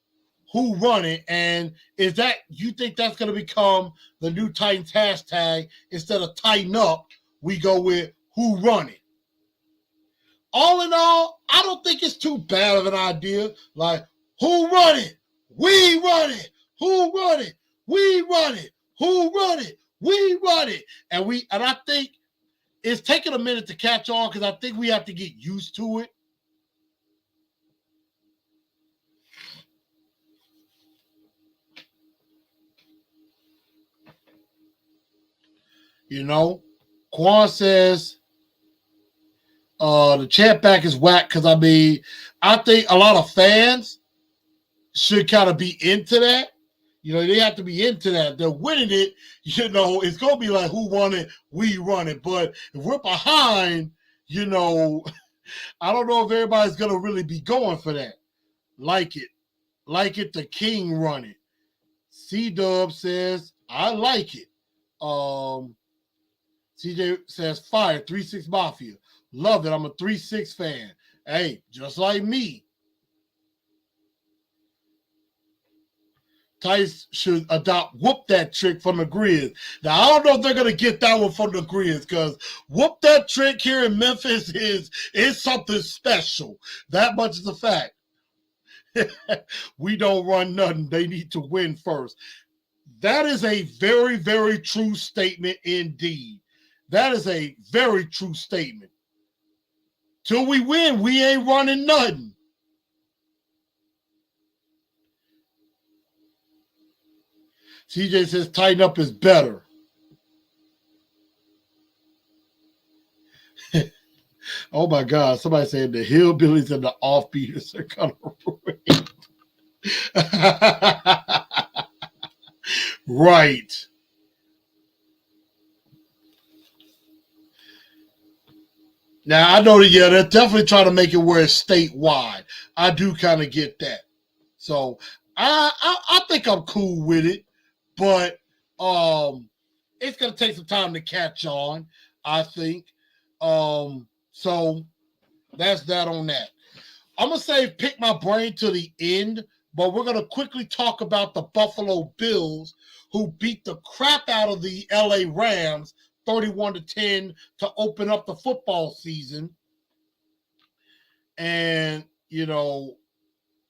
who run it? And is that, you think that's going to become the new Titans hashtag? Instead of tighten up, we go with who run it. All in all, I don't think it's too bad of an idea. Like, who run it? We run it. Who run it? We run it. Who run it? We run it. And I think it's taking a minute to catch on because I think we have to get used to it. Quan says the chat back is whack because I think a lot of fans should kind of be into that. They have to be into that. They're winning it. It's going to be like, who won it? We run it. But if we're behind, I don't know if everybody's going to really be going for that. Like it, the king run it. C-Dub says, I like it. CJ says, fire, 3-6 Mafia. Love it. I'm a 3-6 fan. Hey, just like me. Tice should adopt whoop that trick from the Grizz. Now, I don't know if they're going to get that one from the Grizz because whoop that trick here in Memphis is something special. That much is a fact. We don't run nothing. They need to win first. That is a very, very true statement indeed. That is a very true statement. Till we win, we ain't running nothing. CJ says tighten up is better. Oh my God. Somebody said the hillbillies and the offbeaters are going to ruin. Right. Now, I know that, they're definitely trying to make it where it's statewide. I do kind of get that. So, I think I'm cool with it. But it's going to take some time to catch on, I think. So, that's that on that. I'm going to say pick my brain to the end, but we're going to quickly talk about the Buffalo Bills, who beat the crap out of the LA Rams 31-10 to open up the football season. And,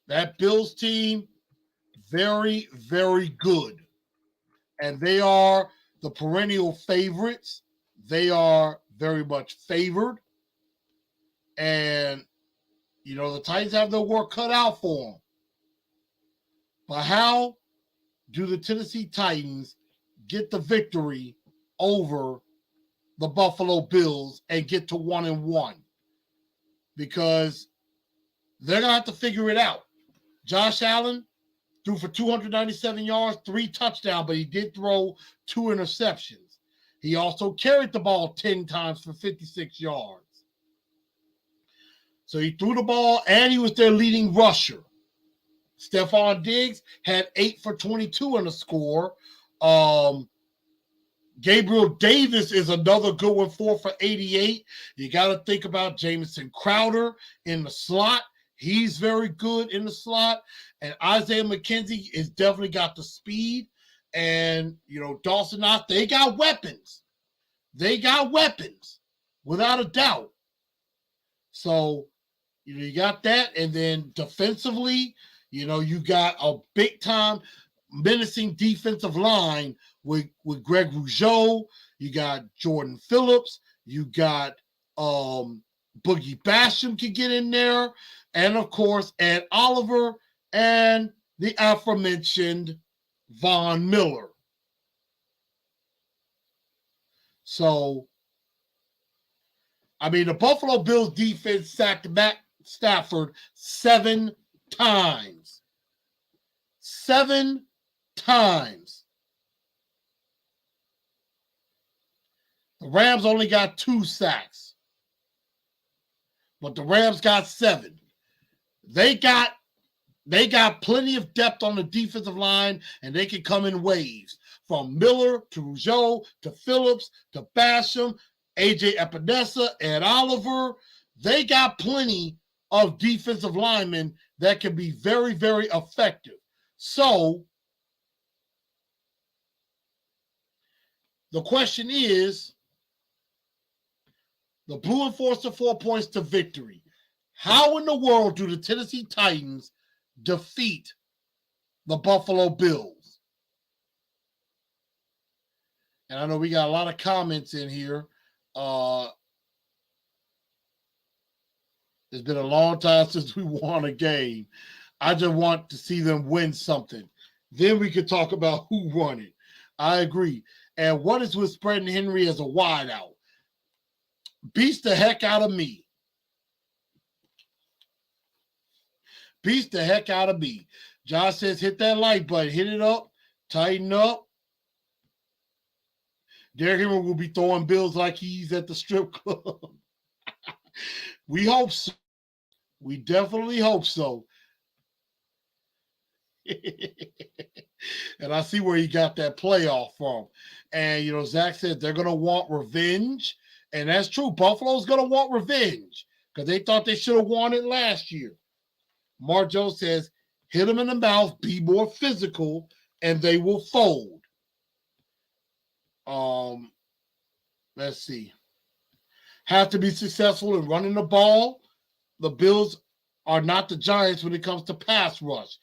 that Bills team, very, very good. And they are the perennial favorites. They are very much favored. And, the Titans have their work cut out for them. But how do the Tennessee Titans get the victory over the Buffalo Bills and get to 1-1? Because they're going to have to figure it out. Josh Allen threw for 297 yards, 3 touchdowns, but he did throw 2 interceptions. He also carried the ball 10 times for 56 yards. So he threw the ball, and he was their leading rusher. Stephon Diggs had 8 for 22 in the score. Gabriel Davis is another good one, 4 for 88. You got to think about Jamison Crowder in the slot. He's very good in the slot. And Isaiah McKenzie has definitely got the speed. And, Dawson Knox, they got weapons. They got weapons, without a doubt. So, you got that. And then defensively, you got a big-time menacing defensive line with Greg Rougeau. You got Jordan Phillips. You got Boogie Basham can get in there. And, of course, Ed Oliver and the aforementioned Von Miller. So, the Buffalo Bills defense sacked Matt Stafford 7 times. 7 times. The Rams only got 2 sacks. But the Rams got 7. They got plenty of depth on the defensive line, and they can come in waves. From Miller to Rougeau to Phillips to Basham, A.J. Epinesa, Ed Oliver. They got plenty of defensive linemen that can be very, very effective. So, the question is, the Blue Enforcer 4 points to victory. How in the world do the Tennessee Titans defeat the Buffalo Bills? And I know we got a lot of comments in here. It's been a long time since we won a game. I just want to see them win something. Then we can talk about who won it. I agree. And what is with spreading Henry as a wideout? Beats the heck out of me. Beats the heck out of me. Josh says, hit that like button. Hit it up. Tighten up. Derrick Henry will be throwing bills like he's at the strip club. We hope so. We definitely hope so. And I see where he got that playoff from. And, Zach said they're going to want revenge. And that's true. Buffalo's going to want revenge because they thought they should have won it last year. Mark Jones says, hit them in the mouth, be more physical, and they will fold. Let's see. Have to be successful in running the ball. The Bills are not the Giants when it comes to pass rush.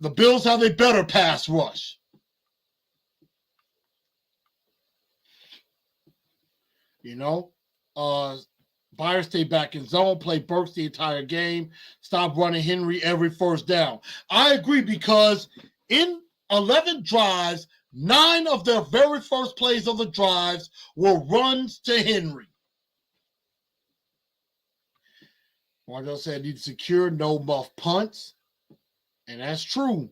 The Bills have a better pass rush. Byers stay back in zone, play Burks the entire game, stop running Henry every first down. I agree because in 11 drives, 9 of their very first plays of the drives were runs to Henry. Marjo said need secure, no muff punts. And that's true.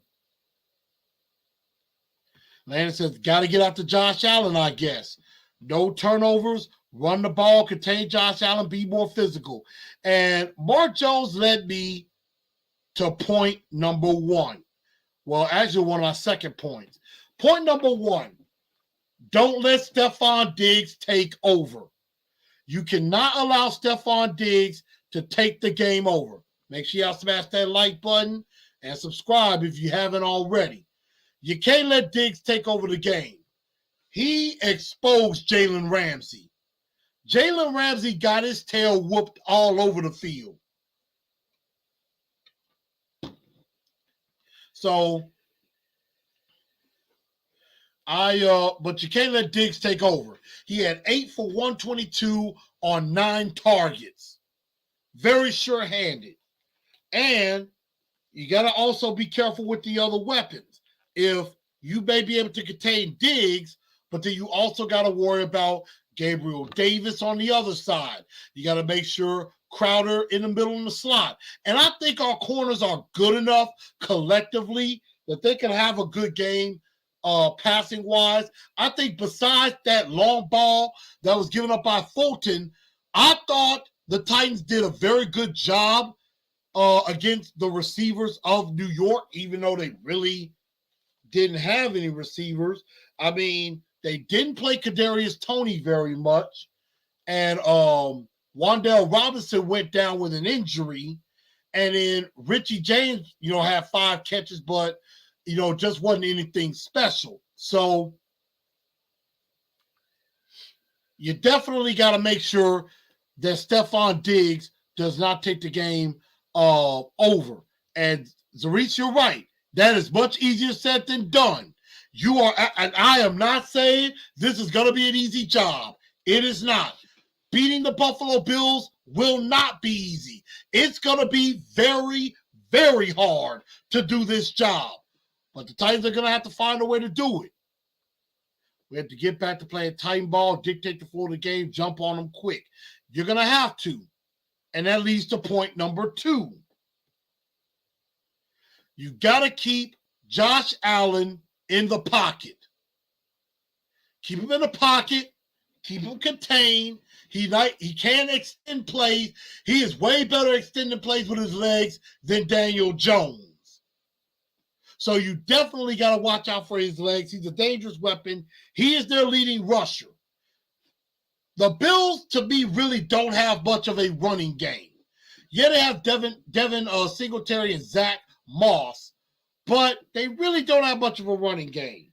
Landon says, got to get out to Josh Allen, I guess. No turnovers, run the ball, contain Josh Allen, be more physical. And Mark Jones led me to point number 1. Well, actually, one of my second points. Point number 1, don't let Stephon Diggs take over. You cannot allow Stephon Diggs to take the game over. Make sure y'all smash that like button and subscribe if you haven't already. You can't let Diggs take over the game. He exposed Jalen Ramsey. Jalen Ramsey got his tail whooped all over the field. So, but you can't let Diggs take over. He had 8 for 122 on 9 targets. Very sure-handed. And You got to also be careful with the other weapons. If you may be able to contain Diggs, but then you also got to worry about Gabriel Davis on the other side. You got to make sure Crowder in the middle in the slot. And I think our corners are good enough collectively that they can have a good game passing wise. I think besides that long ball that was given up by Fulton, I thought the Titans did a very good job against the receivers of New York, even though they really didn't have any receivers. I mean, they didn't play Kadarius Toney very much, and Wan'Dale Robinson went down with an injury, and then Richie James, had 5 catches, but just wasn't anything special. So you definitely got to make sure that Stephon Diggs does not take the game over. And Zarice, you're right. That is much easier said than done. And I am not saying this is going to be an easy job. It is not. Beating the Buffalo Bills will not be easy. It's going to be very, very hard to do this job. But the Titans are going to have to find a way to do it. We have to get back to playing Titan ball, dictate the flow of the game, jump on them quick. You're going to have to. And that leads to point number 2. You got to keep Josh Allen in the pocket. Keep him in the pocket. Keep him contained. He can extend plays. He is way better extending plays with his legs than Daniel Jones. So you definitely got to watch out for his legs. He's a dangerous weapon. He is their leading rusher. The Bills, to me, really don't have much of a running game. Yeah, they have Devin Singletary and Zach Moss, but they really don't have much of a running game.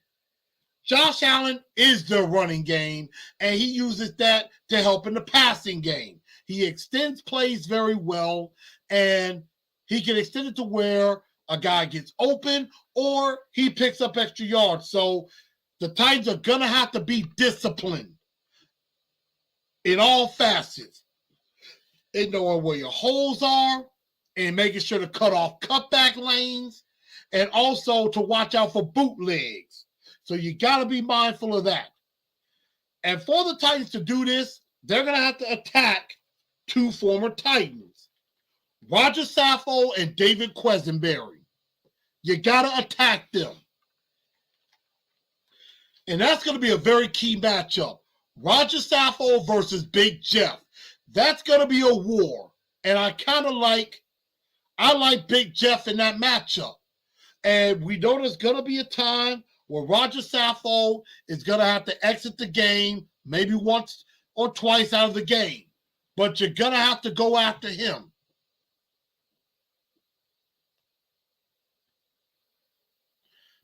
Josh Allen is their running game, and he uses that to help in the passing game. He extends plays very well, and he can extend it to where a guy gets open or he picks up extra yards. So the Titans are going to have to be disciplined in all facets, in knowing where your holes are and making sure to cut off cutback lanes, and also to watch out for bootlegs. So you got to be mindful of that. And for the Titans to do this, they're going to have to attack 2 former Titans, Roger Saffold and David Quesenberry. You got to attack them. And that's going to be a very key matchup. Roger Saffold versus Big Jeff. That's going to be a war. And I like Big Jeff in that matchup. And we know there's going to be a time where Roger Saffold is going to have to exit the game maybe once or twice out of the game. But you're going to have to go after him.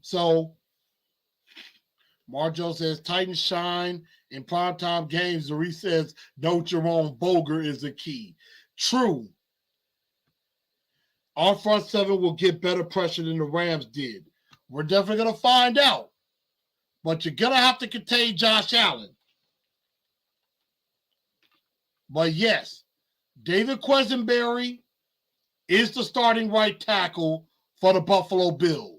So, Marjo says, Titans shine in primetime games. Zuri says, no Jerome Boger is the key. True. Our front 7 will get better pressure than the Rams did. We're definitely going to find out. But you're going to have to contain Josh Allen. But yes, David Quesenberry is the starting right tackle for the Buffalo Bills.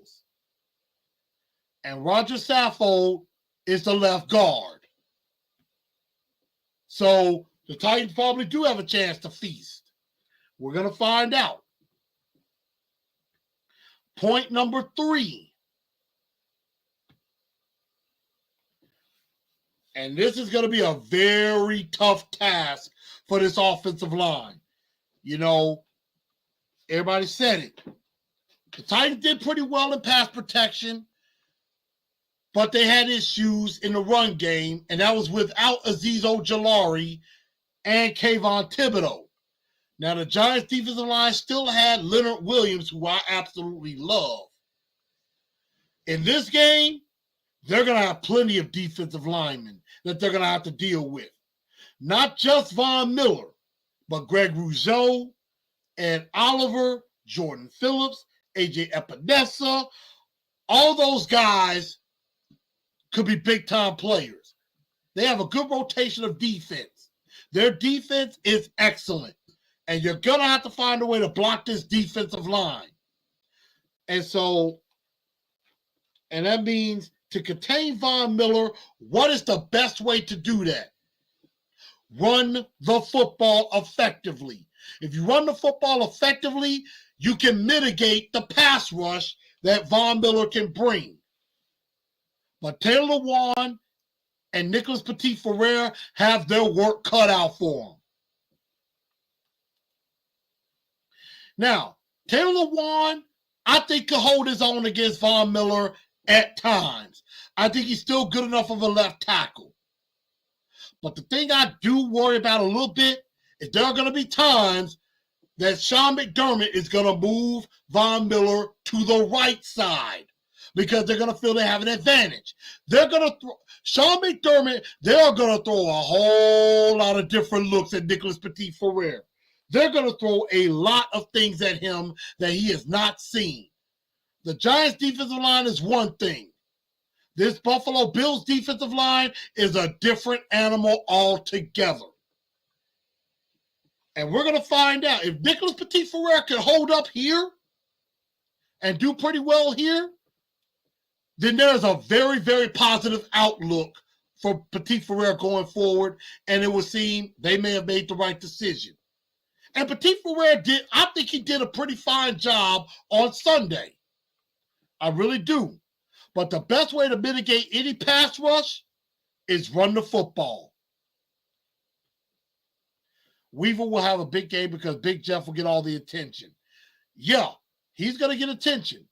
And Roger Saffold is the left guard. So the Titans probably do have a chance to feast. We're going to find out. Point number 3. And this is going to be a very tough task for this offensive line. Everybody said it. The Titans did pretty well in pass protection, but they had issues in the run game, and that was without Azeez Ojulari and Kayvon Thibodeau. Now, the Giants' defensive line still had Leonard Williams, who I absolutely love. In this game, they're going to have plenty of defensive linemen that they're going to have to deal with. Not just Von Miller, but Greg Rougeau, Ed Oliver, Jordan Phillips, AJ Epinesa. All those guys could be big-time players. They have a good rotation of defense. Their defense is excellent. And you're going to have to find a way to block this defensive line. And so, and that means to contain Von Miller, what is the best way to do that? Run the football effectively. If you run the football effectively, you can mitigate the pass rush that Von Miller can bring. But Taylor Lewan and Nicholas Petit-Frere have their work cut out for them. Now, Taylor Lewan, I think, can hold his own against Von Miller at times. I think he's still good enough of a left tackle. But the thing I do worry about a little bit is there are going to be times that Sean McDermott is going to move Von Miller to the right side because they're going to feel they have an advantage. They're going to throw Sean McDermott, they're going to throw a whole lot of different looks at Nicholas Petit-Frere. They're going to throw a lot of things at him that he has not seen. The Giants' defensive line is one thing. This Buffalo Bills defensive line is a different animal altogether. And we're going to find out if Nicholas Petit-Frere can hold up here and do pretty well here, then there's a very, very positive outlook for Petit-Frere going forward, and it would seem they may have made the right decision. And Petit-Frere I think he did a pretty fine job on Sunday. I really do. But the best way to mitigate any pass rush is run the football. Weaver will have a big game because Big Jeff will get all the attention. Yeah, he's going to get attention.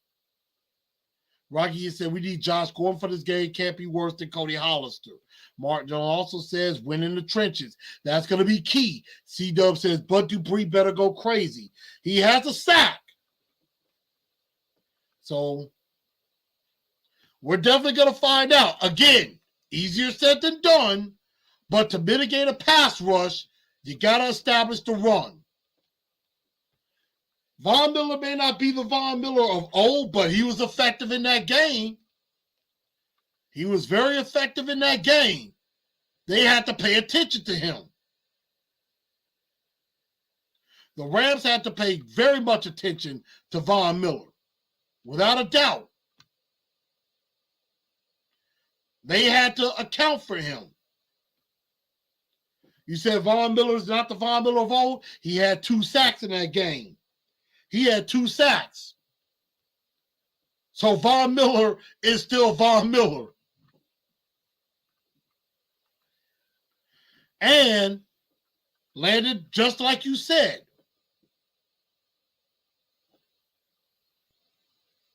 Rocky said, we need Josh Gordon for this game. Can't be worse than Cody Hollister. Mark Jones also says, win in the trenches. That's going to be key. C-Dub says, Bud Dupree better go crazy. He has a sack. So, we're definitely going to find out. Again, easier said than done, but to mitigate a pass rush, you got to establish the run. Von Miller may not be the Von Miller of old, but he was effective in that game. He was very effective in that game. They had to pay attention to him. The Rams had to pay very much attention to Von Miller, without a doubt. They had to account for him. You said Von Miller is not the Von Miller of old? He had 2 sacks in that game. He had 2 sacks. So Von Miller is still Von Miller. And landed just like you said.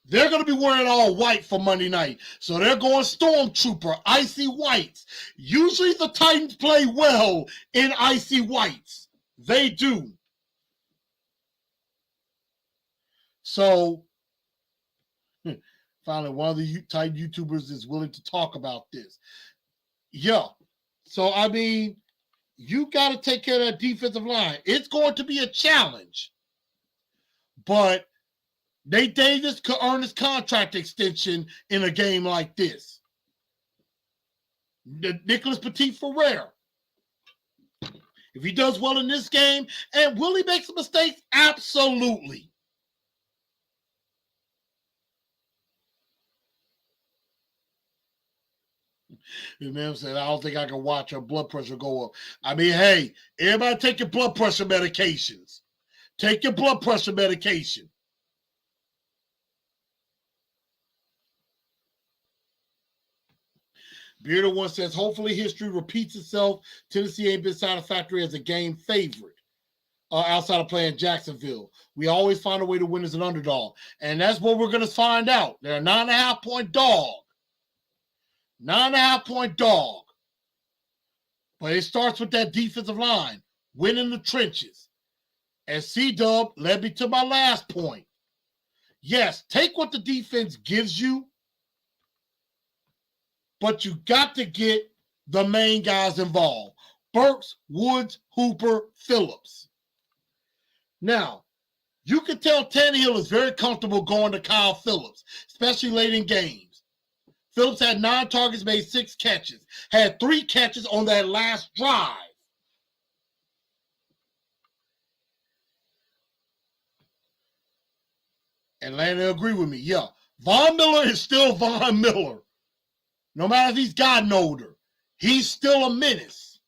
They're going to be wearing all white for Monday night. So they're going Stormtrooper, icy whites. Usually the Titans play well in icy whites. They do. So, finally, one of the Titan YouTubers is willing to talk about this. Yeah. So, I mean, you got to take care of that defensive line. It's going to be a challenge. But Nate Davis could earn his contract extension in a game like this. Nicholas Petit-Frere. If he does well in this game, and will he make some mistakes? Absolutely. The man said, I don't think I can watch her blood pressure go up. I mean, hey, everybody take your blood pressure medications. Take your blood pressure medication. Bearded One says, hopefully history repeats itself. Tennessee ain't been satisfactory as a game favorite outside of playing Jacksonville. We always find a way to win as an underdog. And that's what we're going to find out. They're a 9.5-point dog. 9.5-point dog. But it starts with that defensive line. Win in the trenches. And C-Dub led me to my last point. Yes, take what the defense gives you, but you got to get the main guys involved. Burks, Woods, Hooper, Phillips. Now, you can tell Tannehill is very comfortable going to Kyle Phillips, especially late in games. Phillips had 9 targets, made 6 catches. Had 3 catches on that last drive. And Landon agree with me. Yeah, Von Miller is still Von Miller. No matter if he's gotten older, he's still a menace.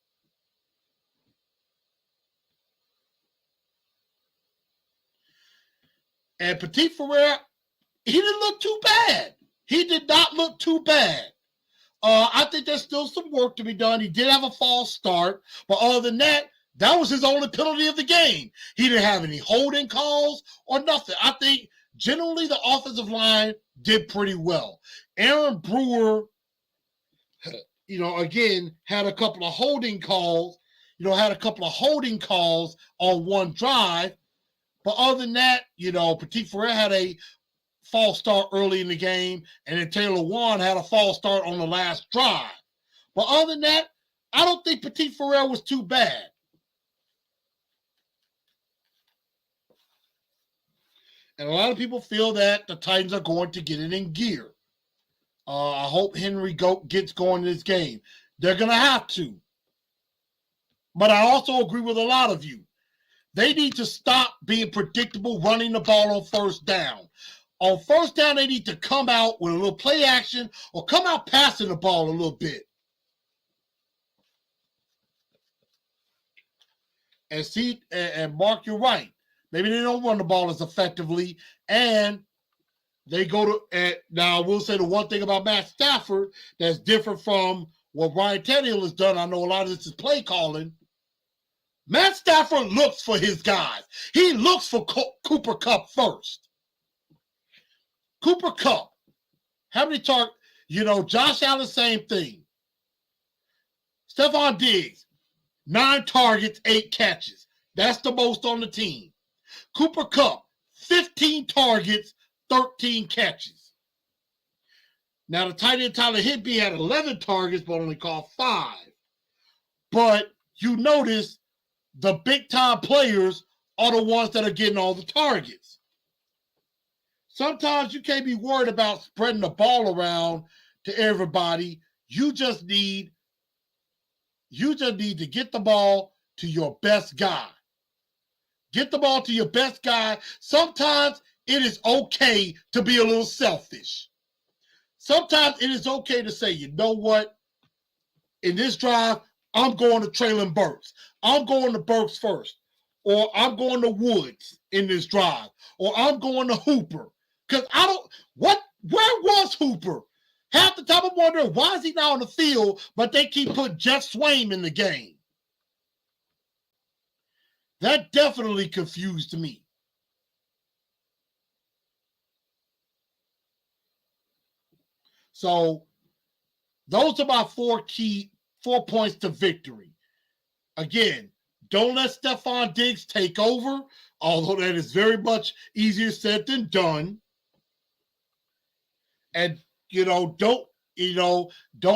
And Petit Ferrer, he didn't look too bad. He did not look too bad. I think there's still some work to be done. He did have a false start, but other than that, that was his only penalty of the game. He didn't have any holding calls or nothing. I think generally the offensive line did pretty well. Aaron Brewer, again, had a couple of holding calls, on one drive. But other than that, Petit Ferrer had a false start early in the game, and then Taylor Wan had a false start on the last drive. But other than that, I don't think Petit Ferrer was too bad. And a lot of people feel that the Titans are going to get it in gear. I hope Henry Goat gets going in this game. They're going to have to. But I also agree with a lot of you. They need to stop being predictable running the ball on first down. On first down, they need to come out with a little play action or come out passing the ball a little bit. And Mark, you're right. Maybe they don't run the ball as effectively, and they go to. Now, I will say the one thing about Matt Stafford that's different from what Ryan Tannehill has done. I know a lot of this is play calling. Matt Stafford looks for his guys. He looks for Cooper Kupp first. Cooper Kupp, how many targets? Josh Allen, same thing. Stephon Diggs, 9 targets, 8 catches. That's the most on the team. Cooper Kupp, 15 targets, 13 catches. Now, the tight end Tyler Higbee had 11 targets, but only caught 5. But you notice the big-time players are the ones that are getting all the targets. Sometimes you can't be worried about spreading the ball around to everybody. You just need to get the ball to your best guy. Get the ball to your best guy. Sometimes it is okay to be a little selfish. Sometimes it is okay to say, you know what? In this drive, I'm going to Traylon Burks. I'm going to Burks first. Or I'm going to Woods in this drive. Or I'm going to Hooper. Because where was Hooper? Half the time I'm wondering, why is he not on the field, but they keep putting Jeff Swaim in the game? That definitely confused me. So those are my 4 points to victory. Again, don't let Stephon Diggs take over, although that is very much easier said than done. And don't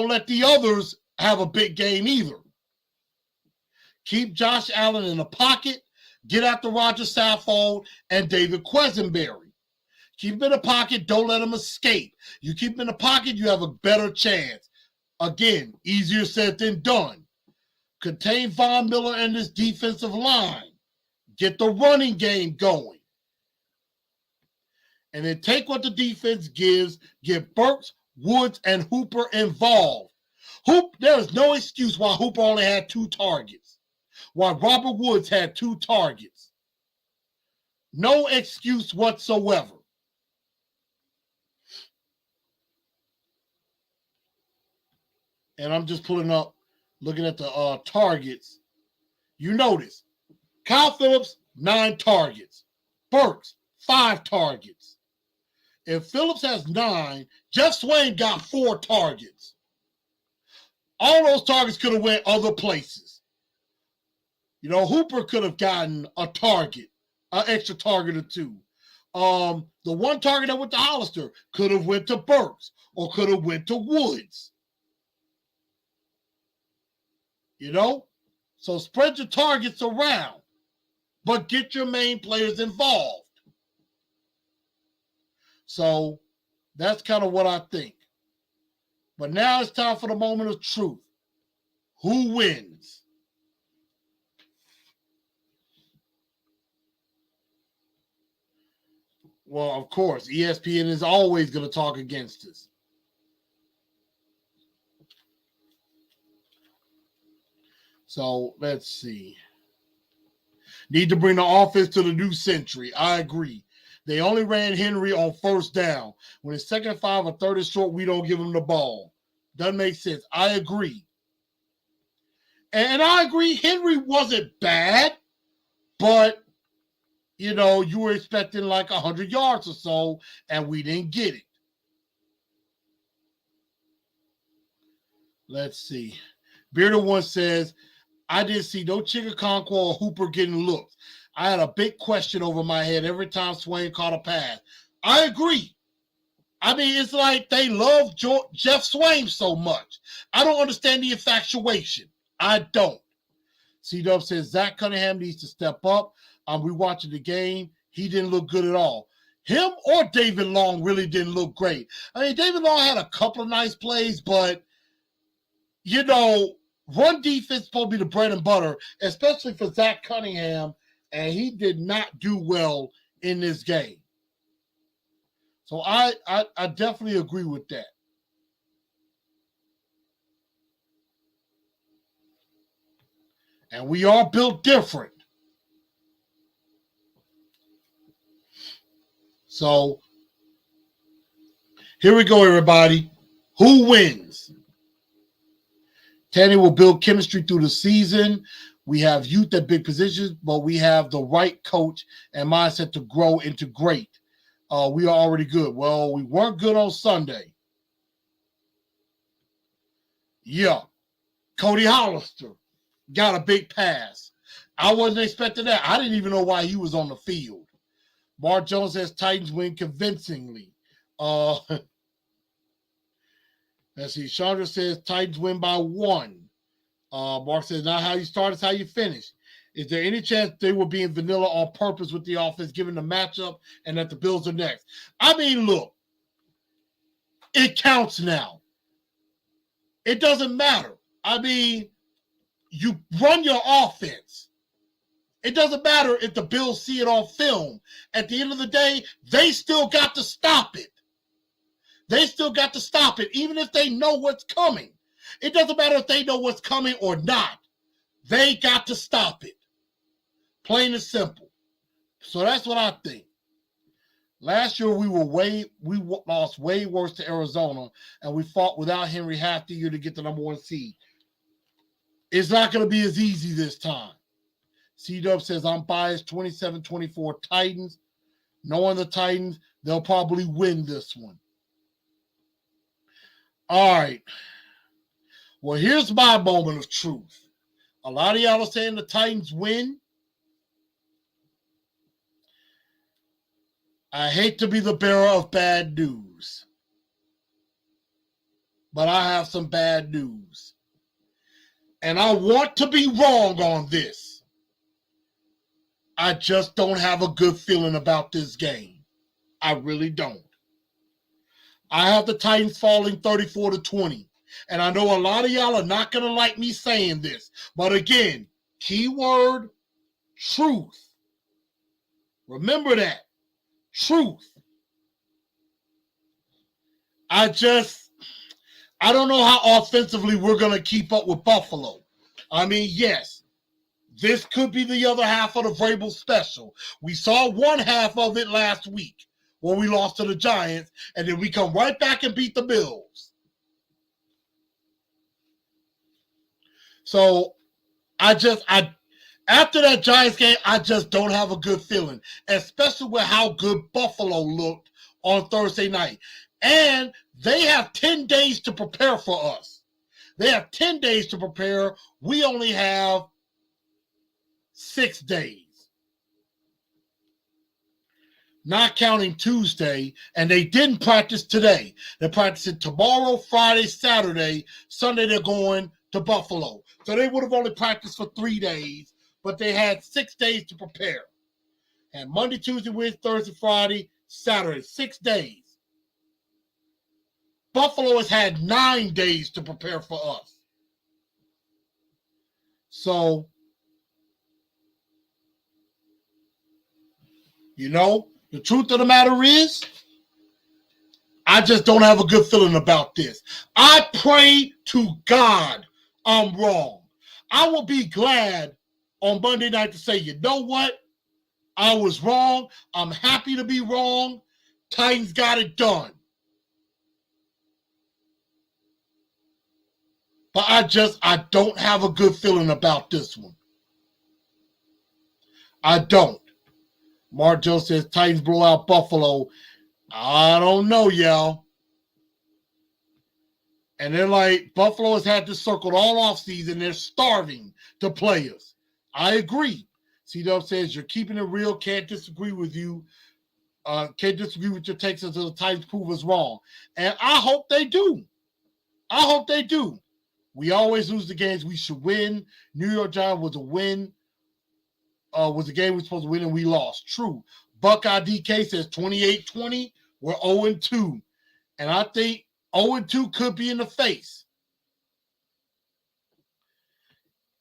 let the others have a big game either. Keep Josh Allen in the pocket. Get after Roger Saffold and David Quesenberry. Keep him in the pocket. Don't let him escape. You keep him in the pocket, you have a better chance. Again, easier said than done. Contain Von Miller and this defensive line. Get the running game going. And then take what the defense gives. Get Burks, Woods, and Hooper involved. There is no excuse why Hooper only had 2 targets. Why Robert Woods had 2 targets. No excuse whatsoever. And I'm just pulling up, looking at the targets. You notice, Kyle Phillips, 9 targets. Burks, 5 targets. If Phillips has 9, Jeff Swaim got 4 targets. All those targets could have went other places. Hooper could have gotten a target, an extra target or 2. The one target that went to Hollister could have went to Burks or could have went to Woods. So spread your targets around, but get your main players involved. So that's kind of what I think. But now it's time for the moment of truth. Who wins? Well, of course, ESPN is always going to talk against us. So let's see. Need to bring the offense to the new century. I agree. They only ran Henry on first down. When it's 2nd and 5 or 3rd and short, we don't give him the ball. Doesn't make sense. I agree. And I agree, Henry wasn't bad, but, you were expecting like 100 yards or so, and we didn't get it. Let's see. Bearded One says, I didn't see no Chigakonkwo or Hooper getting looked. I had a big question over my head every time Swain caught a pass. I agree. I mean, it's like they love Jeff Swain so much. I don't understand the infatuation. I don't. C-Dub says, Zach Cunningham needs to step up. We watching the game. He didn't look good at all. Him or David Long really didn't look great. I mean, David Long had a couple of nice plays, but, run defense is supposed to be the bread and butter, especially for Zach Cunningham, and he did not do well in this game. So I definitely agree with that. And we are built different. So here we go, everybody. Who wins? Tanny will build chemistry through the season. We have youth at big positions, but we have the right coach and mindset to grow into great. We are already good. Well, we weren't good on Sunday. Yeah. Cody Hollister got a big pass. I wasn't expecting that. I didn't even know why he was on the field. Mark Jones says Titans win convincingly. Let's see. Chandra says Titans win by 1. Mark says, not how you start, it's how you finish. Is there any chance they were being vanilla on purpose with the offense, given the matchup, and that the Bills are next? I mean, look, it counts now. It doesn't matter. I mean, you run your offense. It doesn't matter if the Bills see it on film. At the end of the day, they still got to stop it. They still got to stop it, even if they know what's coming. It doesn't matter if they know what's coming or not. They got to stop it. Plain and simple. So that's what I think. Last year we lost way worse to Arizona, and we fought without Henry half the year to get the number 1 seed. It's not going to be as easy this time. C-Dub says, I'm biased 27-24 Titans. Knowing the Titans, they'll probably win this one. All right. Well, here's my moment of truth. A lot of y'all are saying the Titans win. I hate to be the bearer of bad news, but I have some bad news. And I want to be wrong on this. I just don't have a good feeling about this game. I really don't. I have the Titans falling 34-20. And I know a lot of y'all are not going to like me saying this. But again, keyword, truth. Remember that. Truth. I don't know how offensively we're going to keep up with Buffalo. I mean, yes, this could be the other half of the Vrabel special. We saw one half of it last week when we lost to the Giants, and then we come right back and beat the Bills. So after that Giants game, I just don't have a good feeling, especially with how good Buffalo looked on Thursday night. And they have 10 days to prepare for us. They have 10 days to prepare. We only have 6 days. Not counting Tuesday, and they didn't practice today. They're practicing tomorrow, Friday, Saturday. Sunday, they're going to Buffalo. So they would have only practiced for 3 days, but they had 6 days to prepare. And Monday, Tuesday, Wednesday, Thursday, Friday, Saturday, 6 days. Buffalo has had 9 days to prepare for us. So, The truth of the matter is, I just don't have a good feeling about this. I pray to God I'm wrong. I will be glad on Monday night to say, you know what? I was wrong. I'm happy to be wrong. Titans got it done. But I don't have a good feeling about this one. I don't. Mark Joe says Titans blow out Buffalo. I don't know, y'all. And they're like, Buffalo has had this circled all off season. They're starving to play us. I agree. C-Dub says you're keeping it real. Can't disagree with you. Can't disagree with your takes until the Titans prove us wrong. And I hope they do. I hope they do. We always lose the games we should win. New York Giants was a win. Was a game we were supposed to win and we lost. True. Buckeye DK says 28-20. We're 0-2. And I think 0-2 could be in the face.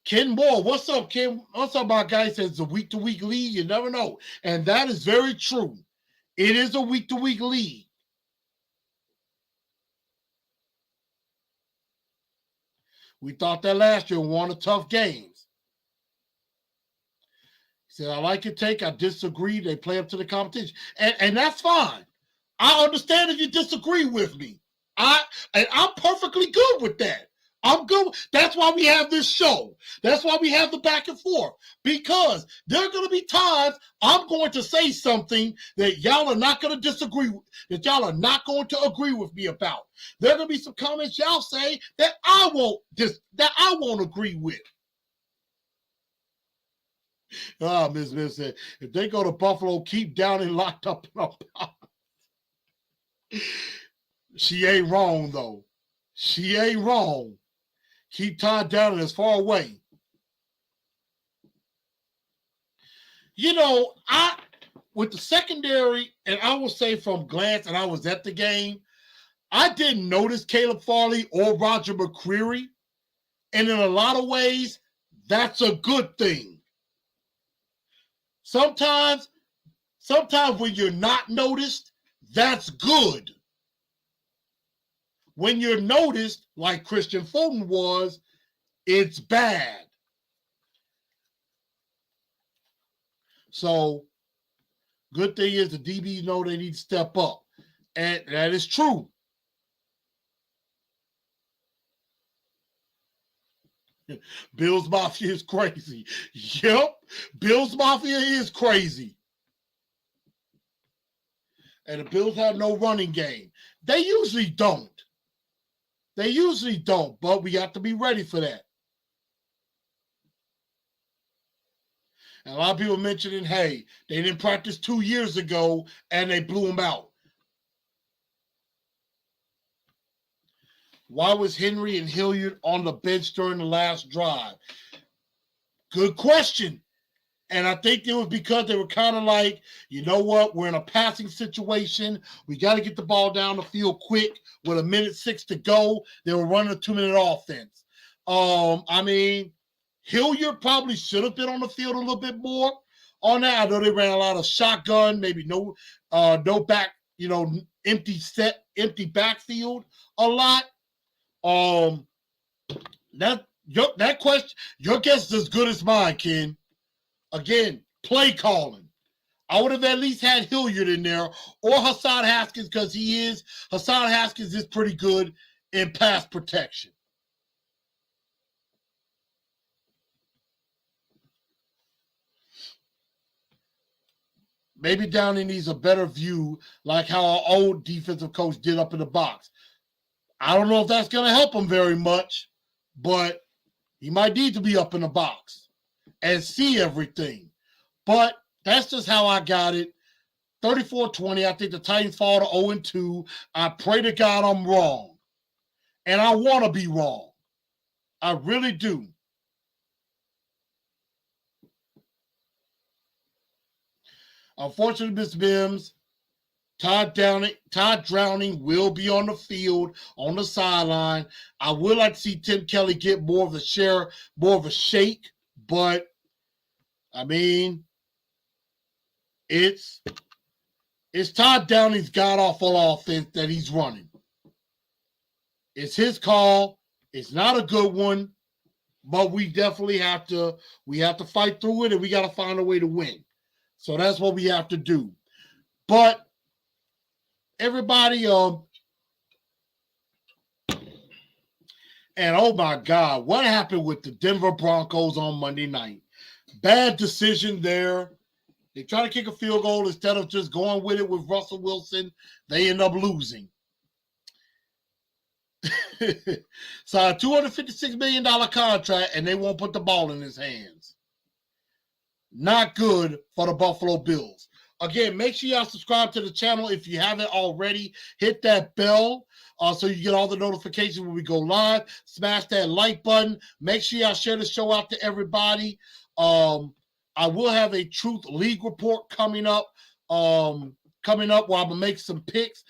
Ken Moore, what's up, Ken? What's up, my guy? Says it's a week-to-week league. You never know. And that is very true. It is a week-to-week league. We thought that last year, won the tough games. He said, I like your take. I disagree. They play up to the competition. And that's fine. I understand if you disagree with me. I'm perfectly good with that. I'm good. That's why we have this show. That's why we have the back and forth. Because there are going to be times I'm going to say something that y'all are not going to disagree with, that y'all are not going to agree with me about. There are going to be some comments y'all say that I won't agree with. Ms. Smith said, if they go to Buffalo, keep Downing locked up in a box. She ain't wrong, though. She ain't wrong. Keep Todd Downing as far away. You know, with the secondary, and I will say from glance, and I was at the game, I didn't notice Caleb Farley or Roger McCreary. And in a lot of ways, that's a good thing. Sometimes when you're not noticed, that's good. When you're noticed, like Christian Fulton was, it's bad. So, good thing is the DBs know they need to step up. And that is true. Bills Mafia is crazy. Yep. Bills Mafia is crazy. And the Bills have no running game. They usually don't. But we have to be ready for that. And a lot of people mentioning, hey, they didn't practice 2 years ago and they blew them out. Why was Henry and Hilliard on the bench during the last drive? Good question. And I think it was because they were kind of like, you know what? We're in a passing situation. We got to get the ball down the field quick with 1:06 to go. They were running a 2-minute offense. I mean, Hilliard probably should have been on the field a little bit more on that. I know they ran a lot of shotgun, maybe no back, empty backfield a lot. That question, your guess is as good as mine, Ken. Again, play calling. I would have at least had Hilliard in there or Hassan Haskins because Hassan Haskins is pretty good in pass protection. Maybe Downey needs a better view like how our old defensive coach did up in the box. I don't know if that's going to help him very much, but he might need to be up in the box and see everything. But that's just how I got it. 34-20. I think the Titans fall to 0-2. I pray to God I'm wrong. And I want to be wrong. I really do. Unfortunately, Ms. Mims, Todd Drowning will be on the field, on the sideline. I would like to see Tim Kelly get more of a shake, but I mean, it's It's Todd Downey's god-awful offense that he's running. It's his call. It's not a good one, but we definitely have to fight through it, and we got to find a way to win. So that's what we have to do. But everybody, and oh my God, what happened with the Denver Broncos on Monday night? Bad decision there. They try to kick a field goal instead of just going with it with Russell Wilson. They end up losing. So a $256 million contract, and they won't put the ball in his hands. Not good for the Buffalo Bills. Again, make sure y'all subscribe to the channel if you haven't already. Hit that bell so you get all the notifications when we go live. Smash that like button. Make sure y'all share the show out to everybody. I will have a Truth League report coming up. Where I'm gonna make some picks.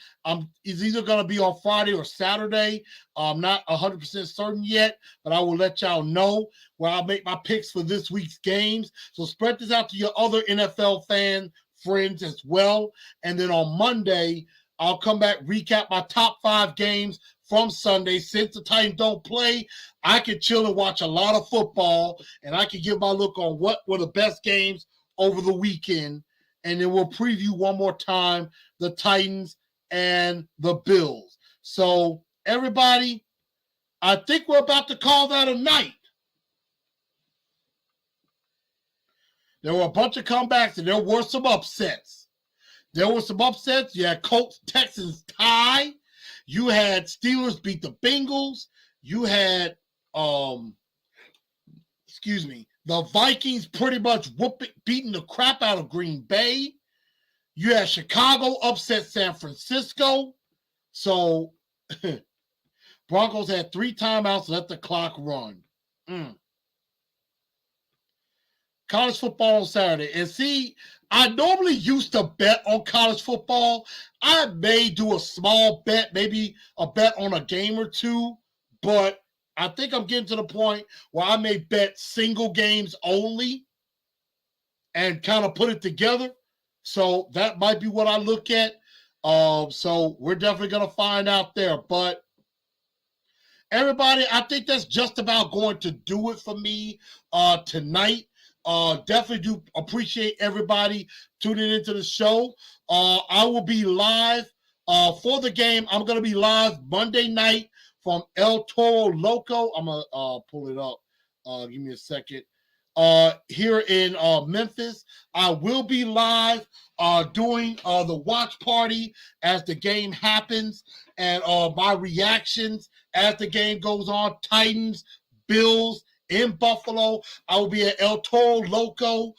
It's either gonna be on Friday or Saturday. I'm not 100% certain yet, but I will let y'all know where I'll make my picks for this week's games. So spread this out to your other NFL fan friends as well. And then on Monday, I'll come back, recap my top 5 games from Sunday. Since the Titans don't play, I can chill and watch a lot of football, and I can give my look on what were the best games over the weekend. And then we'll preview one more time the Titans and the Bills. So, everybody, I think we're about to call that a night. There were a bunch of comebacks, and there were some upsets. You had Colts, Texans tie. You had Steelers beat the Bengals. You had, the Vikings pretty much beating the crap out of Green Bay. You had Chicago upset San Francisco. So, Broncos had 3 timeouts to let the clock run. College football on Saturday. And see, I normally used to bet on college football. I may do a small bet, maybe a bet on a game or two, but I think I'm getting to the point where I may bet single games only and kind of put it together. So that might be what I look at. So we're definitely going to find out there. But everybody, I think that's just about going to do it for me tonight. Definitely do appreciate everybody tuning into the show. I will be live for the game. I'm going to be live Monday night from El Toro Loco. I'm going to pull it up. Give me a second. Here in Memphis. I will be live doing the watch party as the game happens and my reactions as the game goes on. Titans, Bills, in Buffalo. I will be at El Toro Loco,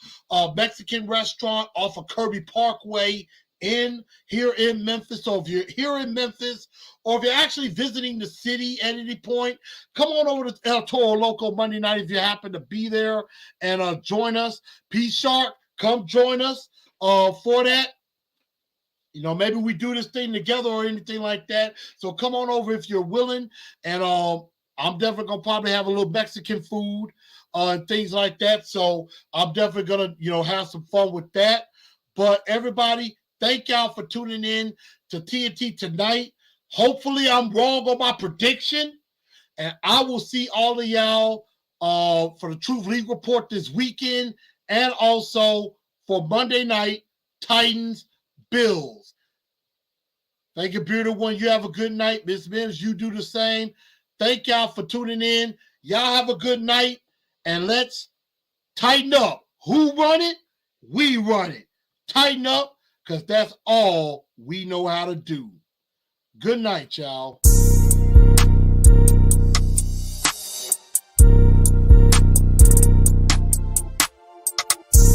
Mexican restaurant off of Kirby Parkway here in Memphis. So if you're here in Memphis, or if you're actually visiting the city at any point, come on over to El Toro Loco Monday night if you happen to be there and join us. P Shark, come join us for that. You know, maybe we do this thing together or anything like that. So come on over if you're willing. And I'm definitely going to probably have a little Mexican food and things like that. So I'm definitely going to, have some fun with that. But everybody, thank y'all for tuning in to TNT tonight. Hopefully I'm wrong on my prediction. And I will see all of y'all for the Truth League report this weekend. And also for Monday night, Titans, Bills. Thank you, beautiful one. You have a good night. Miss Mims, you do the same. Thank y'all for tuning in. Y'all have a good night. And let's tighten up. Who run it? We run it. Tighten up, because that's all we know how to do. Good night, y'all.